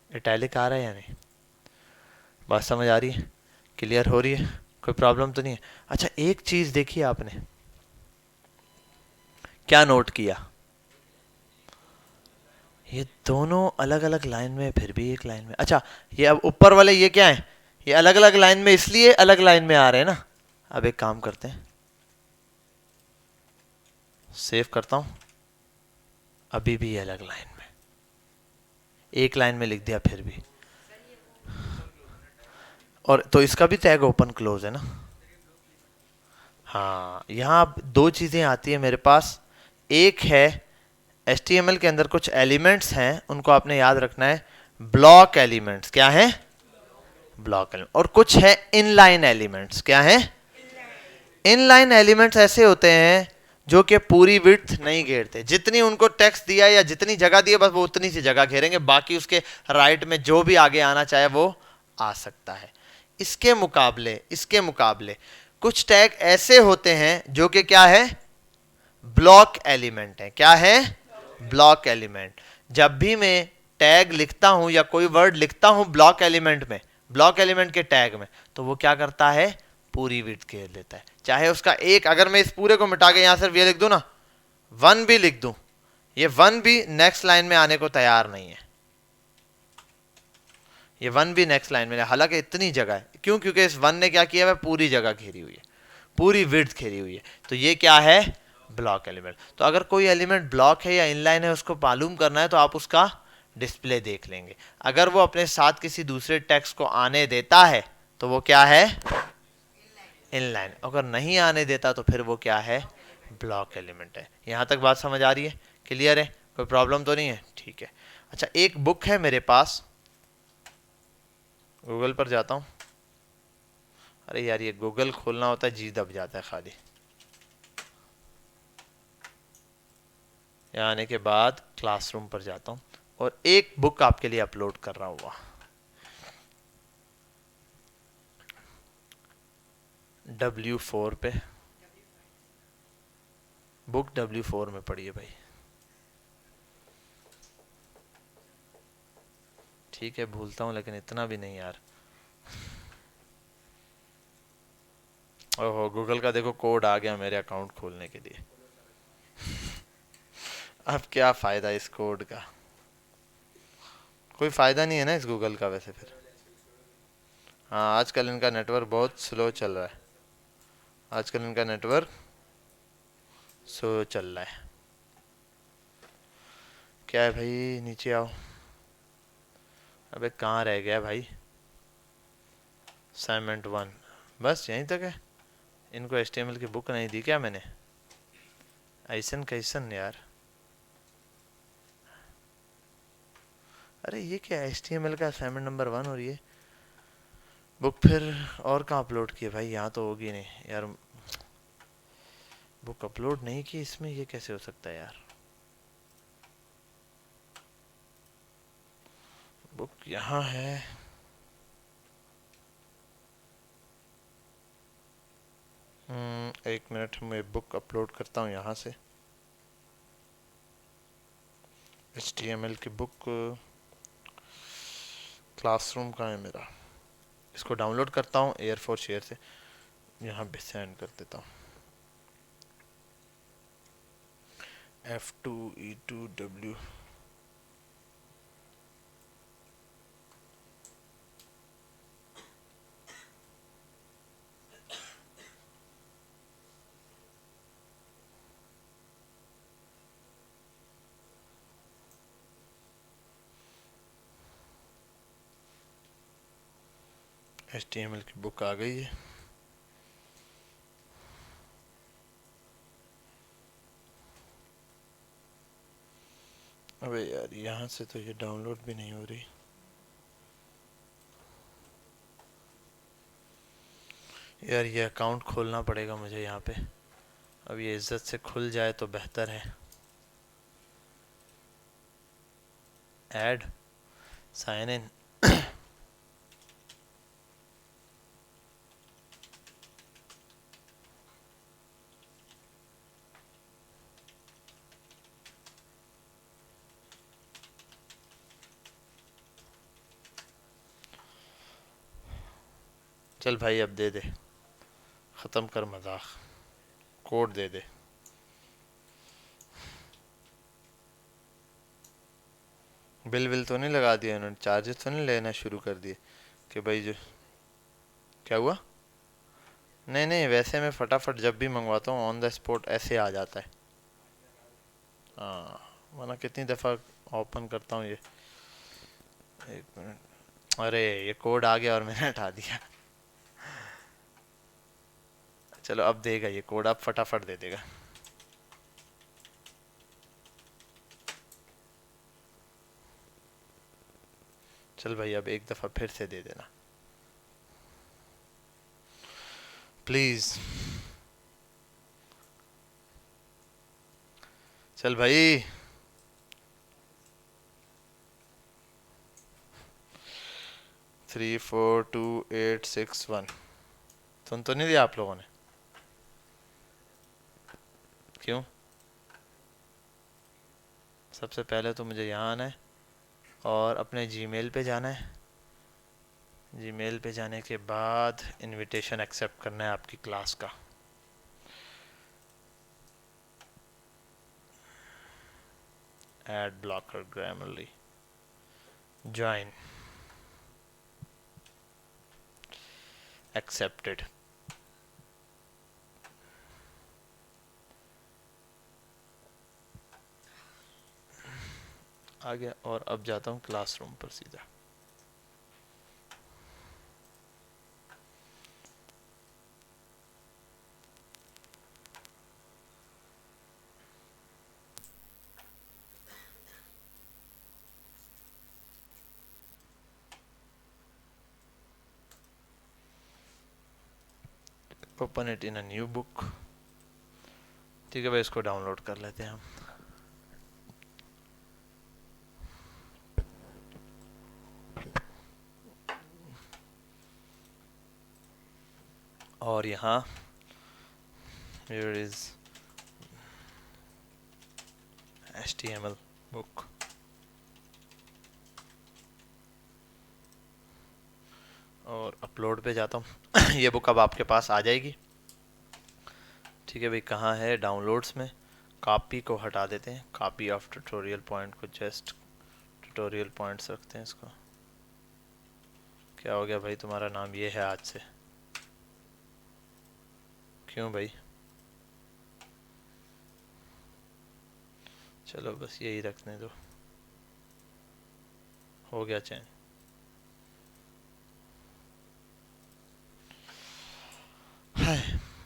इटैलिक आ रहा है या नहीं? बात समझ आ रही है, क्लियर हो रही है, कोई प्रॉब्लम तो नहीं है? अच्छा एक चीज देखिए, आपने क्या नोट किया, ये दोनों अलग अलग लाइन में, फिर भी एक लाइन में। अच्छा ये अब ऊपर वाले ये क्या है, ये अलग अलग लाइन में, इसलिए अलग लाइन में आ रहे हैं ना। अब एक काम करते हैं, सेव करता हूं, अभी भी अलग लाइन में, एक लाइन में लिख दिया फिर भी, और तो इसका भी टैग ओपन क्लोज है ना। हाँ, यहाँ दो चीजें आती है मेरे पास। एक है HTML के अंदर कुछ एलिमेंट्स हैं, उनको आपने याद रखना है, ब्लॉक एलिमेंट्स। क्या है? Block element. और कुछ है इनलाइन एलिमेंट्स। क्या है? इनलाइन एलिमेंट्स ऐसे होते हैं जो कि पूरी विड्थ नहीं घेरते, जितनी उनको टेक्स्ट दिया या जितनी जगह दी है बस वो उतनी सी जगह घेरेंगे, बाकी उसके राइट में जो भी आगे आना चाहे वो आ सकता है। इसके मुकाबले कुछ टैग ऐसे होते हैं जो कि क्या है, ब्लॉक एलिमेंट है। क्या है? Block element. जब भी मैं टैग लिखता हूं या कोई वर्ड लिखता हूं ब्लॉक एलिमेंट में, ब्लॉक एलिमेंट के टैग में, तो वो क्या करता है, पूरी विड्थ घेर लेता है। चाहे उसका एक, अगर मैं इस पूरे को मिटा के यहां सिर्फ ये लिख दूं ना, 1 भी लिख दूं, ये 1 भी नेक्स्ट लाइन में आने को तैयार नहीं है। ये 1 भी नेक्स्ट लाइन में, हालांकि इतनी जगह है, क्यों? क्योंकि इस 1 ने क्या किया है, पूरी जगह घेरी हुई है, पूरी विड्थ घेरी हुई है। तो ये क्या है, ब्लॉक एलिमेंट। तो अगर कोई एलिमेंट ब्लॉक है या इनलाइन है उसको मालूम करना है तो आप उसका डिस्प्ले देख लेंगे। अगर वो अपने साथ किसी दूसरे टेक्स्ट को आने देता है तो वो क्या है, इनलाइन। अगर नहीं आने देता तो फिर वो क्या है, ब्लॉक एलिमेंट है। यहां तक बात समझ आ रही है, क्लियर है, कोई प्रॉब्लम तो नहीं है, ठीक है। अच्छा, एक बुक है मेरे पास, गूगल पर जाता हूं। अरे यार ये गूगल खोलना होता है जी दब जाता है खाली। यहाँ आने के बाद क्लासरूम पर जाता हूँ और एक बुक आपके लिए अपलोड कर रहा हुआ, W4 पे। बुक W4 में पड़ी है भाई। ठीक है भूलता हूँ लेकिन इतना भी नहीं यार। ओहो, गूगल का देखो कोड आ गया मेरे अकाउंट खोलने के लिए। अब क्या फायदा इस कोड का, कोई फायदा नहीं है ना इस गूगल का वैसे फिर। हाँ आजकल इनका नेटवर्क बहुत स्लो चल रहा है, आजकल इनका नेटवर्क स्लो चल रहा है। क्या है भाई, नीचे आओ। अबे कहाँ रह गया भाई, असाइनमेंट 1 बस यहीं तक है। इनको HTML की बुक नहीं दी क्या मैंने, ऐसन कैसन यार। अरे ये क्या HTML का असाइनमेंट नंबर 1 और ये बुक फिर और कहाँ अपलोड की है भाई, यहाँ तो होगी नहीं यार। बुक अपलोड नहीं की इसमें, ये कैसे हो सकता है यार। बुक यहाँ है, एक मिनट मैं बुक अपलोड करता हूँ यहाँ से। HTML की बुक क्लासरूम का है मेरा, इसको डाउनलोड करता हूँ एयर4 शेयर से, यहाँ पे सेंड कर देता हूँ। F2E2W। HTML की बुक आ गई है। अबे यार यहाँ से तो ये डाउनलोड भी नहीं हो रही यार, ये अकाउंट खोलना पड़ेगा मुझे यहाँ पे। अब ये इज्जत से खुल जाए तो बेहतर है। Add sign in. चल भाई अब दे दे, ख़त्म कर मजाक, कोड दे दे। बिल विल तो नहीं लगा दिया इन्होंने, चार्जेस तो नहीं लेना शुरू कर दिए कि भाई जो। क्या हुआ, नहीं नहीं वैसे मैं फटाफट जब भी मंगवाता हूँ ऑन द स्पॉट ऐसे आ जाता है। हाँ वरना कितनी दफ़ा ओपन करता हूँ ये। एक मिनट, अरे ये कोड आ गया और मैंने हटा दिया। चलो अब देगा ये कोड, अब फटाफट दे देगा। चल भाई अब एक दफ़ा फिर से दे देना प्लीज़। चल भाई, 342861। सुन तो नहीं दिया आप लोगों ने, क्यों। सबसे पहले तो मुझे यहाँ आना है और अपने जीमेल पे जाना है। जीमेल पे जाने के बाद इनविटेशन एक्सेप्ट करना है आपकी क्लास का। Ad blocker Grammarly, join, accepted. आ गया। और अब जाता हूँ क्लासरूम पर सीधा। Open it in a new book. ठीक है भाई, इसको डाउनलोड कर लेते हैं हम। और यहाँ here is HTML book। और अपलोड पे जाता हूँ। ये बुक अब आपके पास आ जाएगी। ठीक है भाई, कहाँ है? डाउनलोड्स में। कॉपी को हटा देते हैं, कॉपी ऑफ ट्यूटोरियल पॉइंट को जस्ट ट्यूटोरियल पॉइंट्स रखते हैं इसको। क्या हो गया भाई, तुम्हारा नाम ये है आज से? क्यों भाई? चलो बस यही रखने दो, हो गया चैन।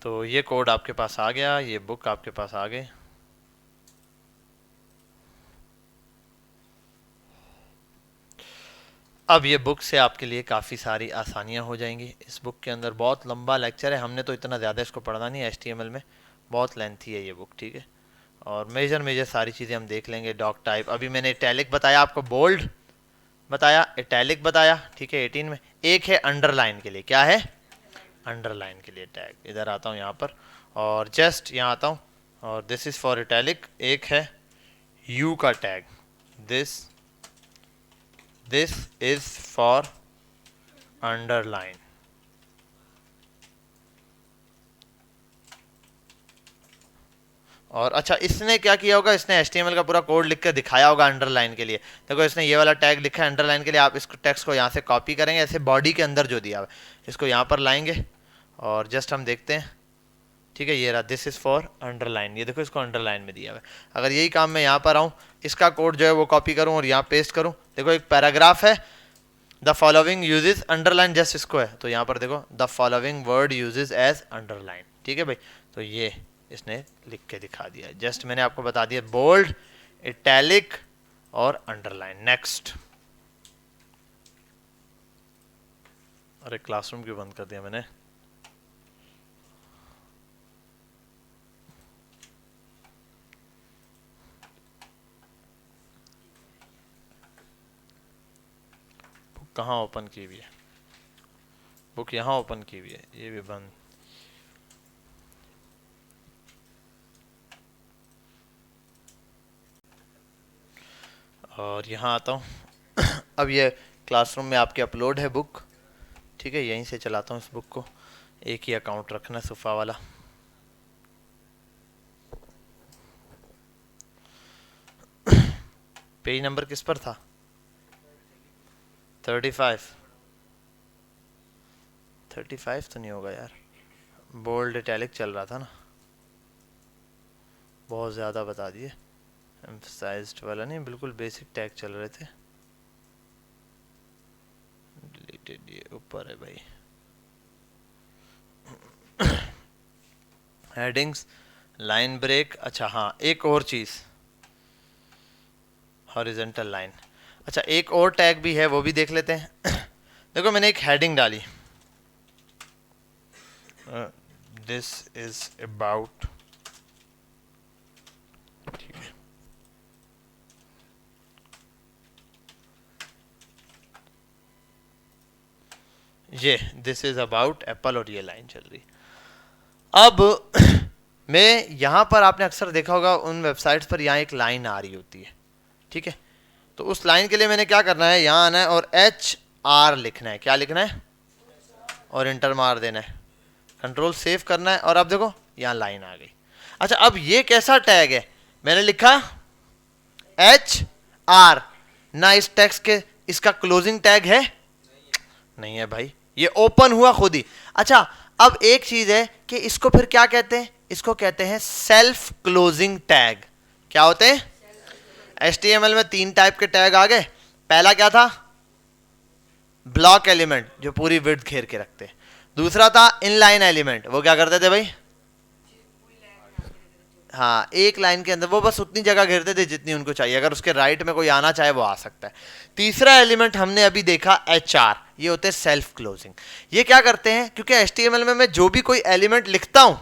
तो ये कोड आपके पास आ गया, ये बुक आपके पास आ गए। अब ये बुक से आपके लिए काफ़ी सारी आसानियां हो जाएंगी। इस बुक के अंदर बहुत लंबा लेक्चर है, हमने तो इतना ज़्यादा इसको पढ़ना नहीं है। HTML में बहुत लेंथी है ये बुक, ठीक है। और मेजर सारी चीज़ें हम देख लेंगे। डॉक टाइप, अभी मैंने इटैलिक बताया आपको, बोल्ड बताया, इटैलिक बताया, ठीक है 18 में। एक है अंडरलाइन के लिए, क्या है? अंडरलाइन के लिए टैग। इधर आता हूँ यहाँ पर और जस्ट यहाँ आता हूँ और दिस इज़ फॉर इटैलिक। एक है यू का tag, this is for underline. और अच्छा, इसने क्या किया होगा, इसने HTML का पूरा कोड लिख कर दिखाया होगा अंडरलाइन के लिए। देखो इसने ये वाला टैग लिखा है अंडरलाइन के लिए। आप इस टेक्स्ट को यहाँ से कॉपी करेंगे, ऐसे बॉडी के अंदर जो दिया हुआ है इसको यहाँ पर लाएंगे और जस्ट हम देखते हैं। ठीक है, ये रहा, दिस इज़ फॉर अंडरलाइन। ये देखो इसको अंडरलाइन में दिया हुआ है। अगर यही काम मैं यहाँ पर आऊँ, इसका कोड जो है वो कॉपी करूँ और यहाँ पेस्ट करूँ, देखो एक पैराग्राफ है, the following uses underline, just इसको है तो यहाँ पर देखो the following word uses as underline. ठीक है भाई, तो ये इसने लिख के दिखा दिया। जस्ट मैंने आपको बता दिया बोल्ड, इटैलिक और अंडरलाइन। नेक्स्ट। अरे क्लासरूम क्यों बंद कर दिया मैंने? बुक कहाँ ओपन की हुई है? बुक यहाँ ओपन की हुई है, ये भी बंद। और यहाँ आता हूँ। अब ये क्लासरूम में आपके अपलोड है बुक। ठीक है, यहीं से चलाता हूँ इस बुक को। एक ही अकाउंट रखना, सुफा वाला। पेज नंबर किस पर था? 35 तो नहीं होगा यार, बोल्ड इटैलिक चल रहा था ना, बहुत ज़्यादा बता दिए। एम्फसाइज्ड वाला नहीं, बिल्कुल बेसिक टैग चल रहे थे। डिलीटेड, ये ऊपर है भाई। Headings, line break. अच्छा हाँ, एक और चीज़, हॉरिजॉन्टल लाइन। अच्छा, एक और टैग भी है, वो भी देख लेते हैं। देखो मैंने एक हेडिंग डाली, दिस इज अबाउट, ठीक है, ये दिस इज अबाउट एप्पल और ये लाइन चल रही। अब मैं यहाँ पर, आपने अक्सर देखा होगा उन वेबसाइट्स पर यहाँ एक लाइन आ रही होती है, ठीक है। तो उस लाइन के लिए मैंने क्या करना है, यहाँ आना है और HR लिखना है। क्या लिखना है? और इंटर मार देना है, कंट्रोल सेव करना है और अब देखो यहाँ लाइन आ गई। अच्छा, अब ये कैसा टैग है? मैंने लिखा HR ना, इस टेक्स्ट के इसका क्लोजिंग टैग है? नहीं है भाई, ये ओपन हुआ खुद ही। अच्छा, अब एक चीज है कि इसको फिर क्या कहते हैं? इसको कहते हैं सेल्फ क्लोजिंग टैग। क्या होते हैं? HTML में 3 टाइप के टैग आ गए। पहला क्या था? ब्लॉक एलिमेंट, जो पूरी विड्थ घेर के रखते हैं। दूसरा था इनलाइन एलिमेंट, वो क्या करते थे भाई? हाँ, एक लाइन के अंदर वो बस उतनी जगह घेरते थे जितनी उनको चाहिए, अगर उसके राइट में कोई आना चाहे वो आ सकता है। तीसरा एलिमेंट हमने अभी देखा HR, ये होते हैं सेल्फ क्लोजिंग। ये क्या करते हैं? क्योंकि HTML में मैं जो भी कोई एलिमेंट लिखता हूं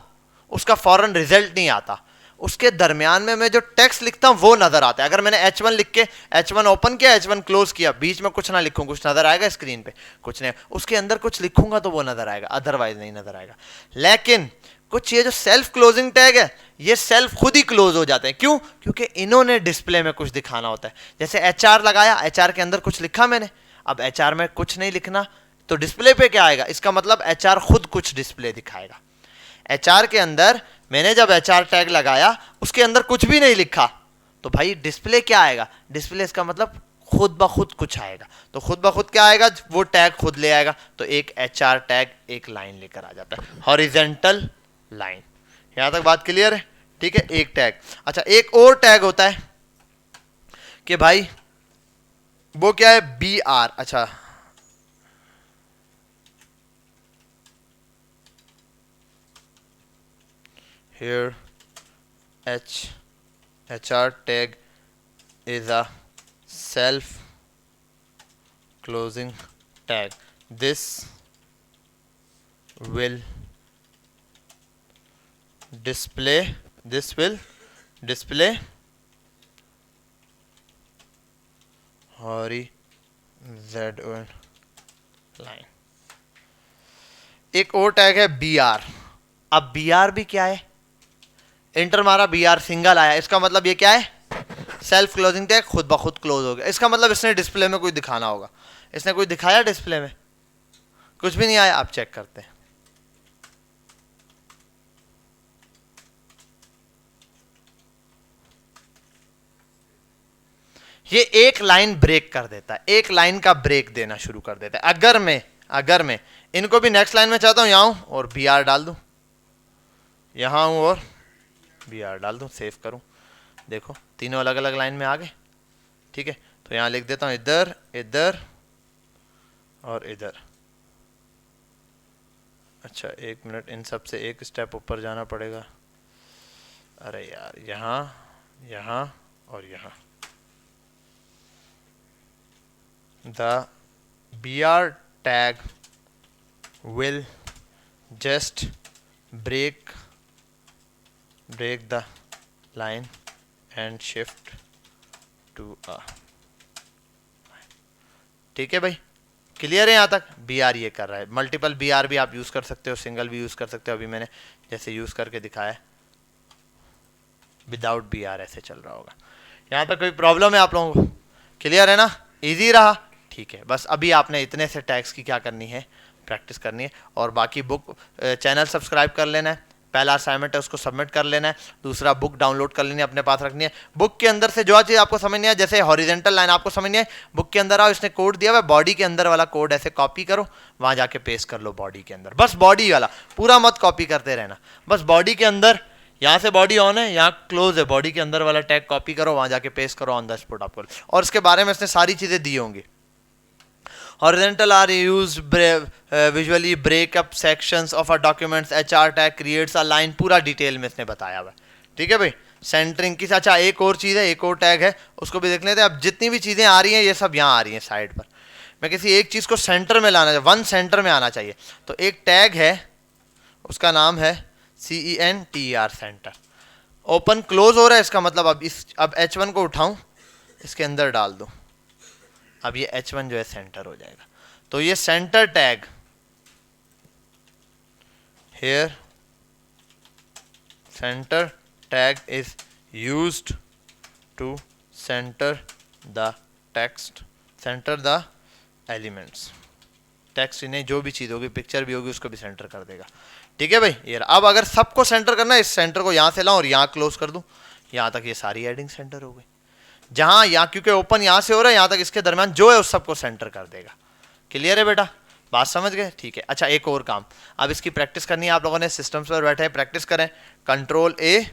उसका फौरन रिजल्ट नहीं आता, उसके दरमियान में मैं जो टेक्स्ट लिखता हूं वो नजर आता है। अगर मैंने H1 लिख के H1 ओपन किया, H1 क्लोज किया, बीच में कुछ ना लिखूं, कुछ नजर आएगा स्क्रीन पे? कुछ नहीं। उसके अंदर कुछ लिखूंगा तो वो नजर आएगा, अदरवाइज नहीं नजर आएगा। लेकिन कुछ ये जो सेल्फ क्लोजिंग टैग है, ये सेल्फ खुद ही क्लोज हो जाते हैं। क्यों? क्योंकि इन्होंने डिस्प्ले में कुछ दिखाना होता है। जैसे HR लगाया, HR के अंदर कुछ लिखा मैंने, अब HR में कुछ नहीं लिखना तो डिस्प्ले पे क्या आएगा? इसका मतलब HR खुद कुछ डिस्प्ले दिखाएगा। HR के अंदर मैंने जब HR टैग लगाया, उसके अंदर कुछ भी नहीं लिखा, तो भाई डिस्प्ले क्या आएगा? डिस्प्ले इसका मतलब खुद ब खुद कुछ आएगा। तो खुद ब खुद क्या आएगा? वो टैग खुद ले आएगा। तो एक HR टैग एक लाइन लेकर आ जाता है, हॉरिजेंटल लाइन। यहां तक बात क्लियर है? ठीक है, एक टैग। अच्छा, एक और टैग होता है कि भाई वो क्या है? BR। अच्छा, here HR tag is a self closing tag. This will display horizontal line. एक और टैग है BR। अब BR भी क्या है? इंटर मारा, BR सिंगल आया, इसका मतलब ये क्या है? सेल्फ क्लोजिंग टैग, खुद ब खुद क्लोज हो गया। इसका मतलब इसने डिस्प्ले में कोई दिखाना होगा। इसने कोई दिखाया डिस्प्ले में? कुछ भी नहीं आया। आप चेक करते हैं, ये एक लाइन ब्रेक कर देता है, एक लाइन का ब्रेक देना शुरू कर देता है। अगर मैं इनको भी नेक्स्ट लाइन में चाहता हूं, यहां हूं और BR डाल दूं, यहां हूं और BR डाल दूं, सेव करूं, देखो तीनों अलग अलग लाइन में आ गए। ठीक है, तो यहां लिख देता हूं इधर, इधर और इधर। अच्छा, एक मिनट, इन सब से एक स्टेप ऊपर जाना पड़ेगा। अरे यार, यहां, यहां और यहां। The BR tag will just break the line and shift to a। ठीक है भाई, क्लियर है यहाँ तक? BR ये कर रहा है। मल्टीपल BR भी आप यूज कर सकते हो, सिंगल भी यूज कर सकते हो। अभी मैंने जैसे यूज करके दिखाया है, विदाउट BR ऐसे चल रहा होगा। यहाँ तक कोई प्रॉब्लम है आप लोगों को? क्लियर है ना? इजी रहा? ठीक है, बस अभी आपने इतने से टैग्स की क्या करनी है? प्रैक्टिस करनी है। और बाकी बुक, चैनल सब्सक्राइब कर लेना है, पहला असाइनमेंट है उसको सबमिट कर लेना है। दूसरा, बुक डाउनलोड कर लेनी है, अपने पास रखनी है। बुक के अंदर से जो चीज़ आपको समझ नहीं है, जैसे हॉरिजेंटल लाइन आपको समझ नहीं है, बुक के अंदर आओ, इसने कोड दिया हुआ है, बॉडी के अंदर वाला कोड ऐसे कॉपी करो, वहां जाके पेस्ट कर लो बॉडी के अंदर। बस बॉडी वाला पूरा मत कॉपी करते रहना, बस बॉडी के अंदर, यहाँ से बॉडी ऑन है, यहाँ क्लोज है, बॉडी के अंदर वाला टैग कॉपी करो, वहां जाके पेस्ट करो, ऑन द स्पॉट आपको। और इसके बारे में इसने सारी चीजें दी होंगी। Horizontal are used visually break up sections of a documents। HR tag creates a line, पूरा डिटेल में इसने बताया हुआ है। ठीक है भाई, सेंटरिंग की। अच्छा, एक और चीज़ है, एक और टैग है, उसको भी देख लेते हैं। अब जितनी भी चीज़ें आ रही हैं ये सब यहाँ आ रही हैं साइड पर। मैं किसी एक चीज़ को सेंटर में लाना चाहिए, वन सेंटर में आना चाहिए, तो एक टैग है, उसका नाम है CENTER, सेंटर। ओपन क्लोज हो रहा है, इसका मतलब अब H1 को उठाऊं, इसके अंदर डाल दूं, अब ये H1 जो है सेंटर हो जाएगा। तो ये centre tag, here center tag is used to center the text, center the elements। Text इन्हें जो भी चीज होगी, पिक्चर भी होगी, उसको भी सेंटर कर देगा। ठीक है भाई, ये अब अगर सबको सेंटर करना है, इस सेंटर को यहां से लाऊं और यहां क्लोज कर दूं, यहां तक ये सारी हेडिंग सेंटर हो गई। जहां यहाँ, क्योंकि ओपन यहां से हो रहा है, यहां तक इसके दरमियान जो है उस सबको सेंटर कर देगा। क्लियर है बेटा? बात समझ गए? ठीक है। अच्छा, एक और काम, अब इसकी प्रैक्टिस करनी है आप लोगों ने। सिस्टम्स पर बैठे हैं, प्रैक्टिस करें। Ctrl+A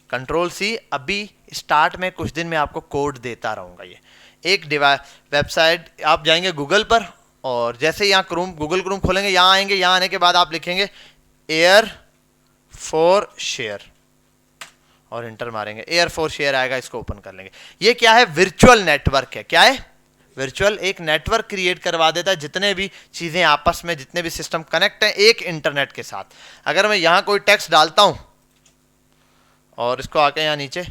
Ctrl+C। अभी स्टार्ट में कुछ दिन में आपको कोड देता रहूँगा। ये एक वेबसाइट, आप जाएंगे गूगल पर और जैसे यहाँ गूगल क्रोम खोलेंगे, यहाँ आएंगे, यहाँ आने के बाद आप लिखेंगे एयर फॉर शेयर और इंटर मारेंगे, एयर फॉर शेयर आएगा, इसको ओपन कर लेंगे। ये क्या है? वर्चुअल नेटवर्क है। क्या है? वर्चुअल एक नेटवर्क क्रिएट करवा देता है, जितने भी चीजें आपस में, जितने भी सिस्टम कनेक्ट हैं एक इंटरनेट के साथ। अगर मैं यहां कोई टेक्स्ट डालता हूं और इसको आके यहां नीचे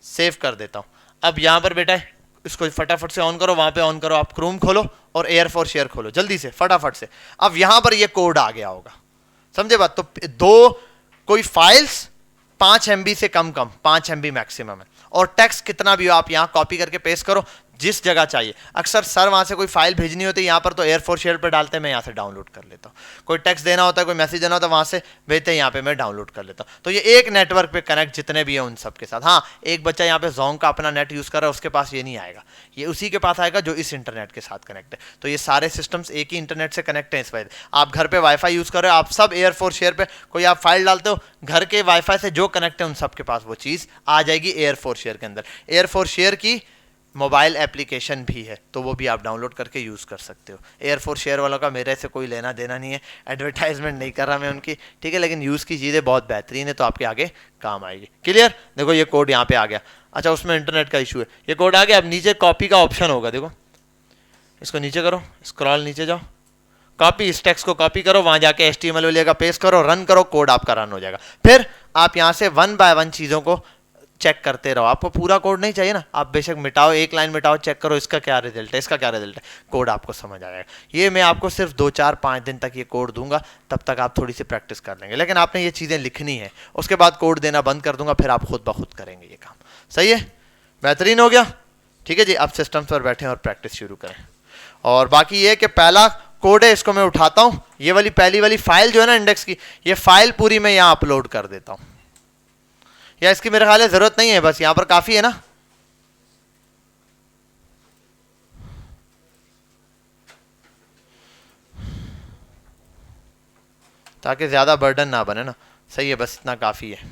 सेव कर देता हूं, अब यहां पर बेटा इसको फटाफट से ऑन करो, वहां पे ऑन करो, आप क्रोम खोलो और एयर फॉर शेयर खोलो जल्दी से फटाफट से। अब यहां पर ये कोड आ गया होगा, समझे बात? तो दो कोई फाइल्स 5 MB से कम 5 MB मैक्सिमम है, और टेक्स्ट कितना भी हो आप यहां कॉपी करके पेस्ट करो जिस जगह चाहिए। अक्सर सर वहां से कोई फाइल भेजनी होती है यहाँ पर तो एयर फॉर शेयर पर डालते हैं, मैं यहाँ से डाउनलोड कर लेता हूँ। कोई टेक्स्ट देना होता है, कोई मैसेज देना होता है, वहां से भेजते हैं, यहाँ पे मैं डाउनलोड कर लेता हूँ। तो ये एक नेटवर्क पे कनेक्ट जितने भी है उन सब के साथ। हाँ, एक बच्चा यहाँ पे जोंग का अपना नेट यूज कर रहा है, उसके पास ये नहीं आएगा, ये उसी के पास आएगा जो इस इंटरनेट के साथ कनेक्ट है। तो ये सारे सिस्टम्स एक ही इंटरनेट से कनेक्ट है। इस वजह आप घर पे वाईफाई यूज कर रहे हो, आप सब एयर फॉर शेयर पे कोई आप फाइल डालते हो, घर के वाईफाई से जो कनेक्ट है उन सब के पास वो चीज आ जाएगी एयर फॉर शेयर के अंदर। एयर फॉर शेयर की मोबाइल एप्लीकेशन भी है, तो वो भी आप डाउनलोड करके यूज़ कर सकते हो। एयर फॉर शेयर वालों का मेरे से कोई लेना देना नहीं है, एडवर्टाइजमेंट नहीं कर रहा मैं उनकी, ठीक है, लेकिन यूज़ की चीज़ें बहुत बेहतरीन है, तो आपके आगे काम आएगी। क्लियर? देखो ये कोड यहाँ पे आ गया। अच्छा, उसमें इंटरनेट का इशू है, ये कोड आ गया। अब नीचे कॉपी का ऑप्शन होगा, देखो इसको नीचे करो, स्क्रॉल नीचे जाओ, कॉपी, इस टेक्स्ट को कॉपी करो, वहां जाके HTML वाले का पेस्ट करो, रन करो, कोड आपका रन हो जाएगा। फिर आप यहाँ से 1 बाय 1 चीज़ों को चेक करते रहो। आपको पूरा कोड नहीं चाहिए ना, आप बेशक मिटाओ, एक लाइन मिटाओ, चेक करो इसका क्या रिजल्ट है, इसका क्या रिजल्ट है, कोड आपको समझ आ जाएगा। ये मैं आपको सिर्फ 2, 4, 5 दिन तक ये कोड दूंगा, तब तक आप थोड़ी सी प्रैक्टिस कर लेंगे। लेकिन आपने ये चीज़ें लिखनी है, उसके बाद कोड देना बंद कर दूंगा, फिर आप खुद ब खुद करेंगे ये काम। सही है? बेहतरीन हो गया। ठीक है जी, अब सिस्टम पर बैठे और प्रैक्टिस शुरू करें। और बाकी ये कि पहला कोड है, इसको मैं उठाता हूं, ये वाली पहली वाली फाइल जो है ना इंडेक्स की, ये फाइल पूरी मैं यहां अपलोड कर देता हूं। या इसकी मेरे ख्याल है जरूरत नहीं है, बस यहां पर काफी है ना। ताकि ज्यादा बर्डन ना बने ना। सही है, बस इतना काफी है।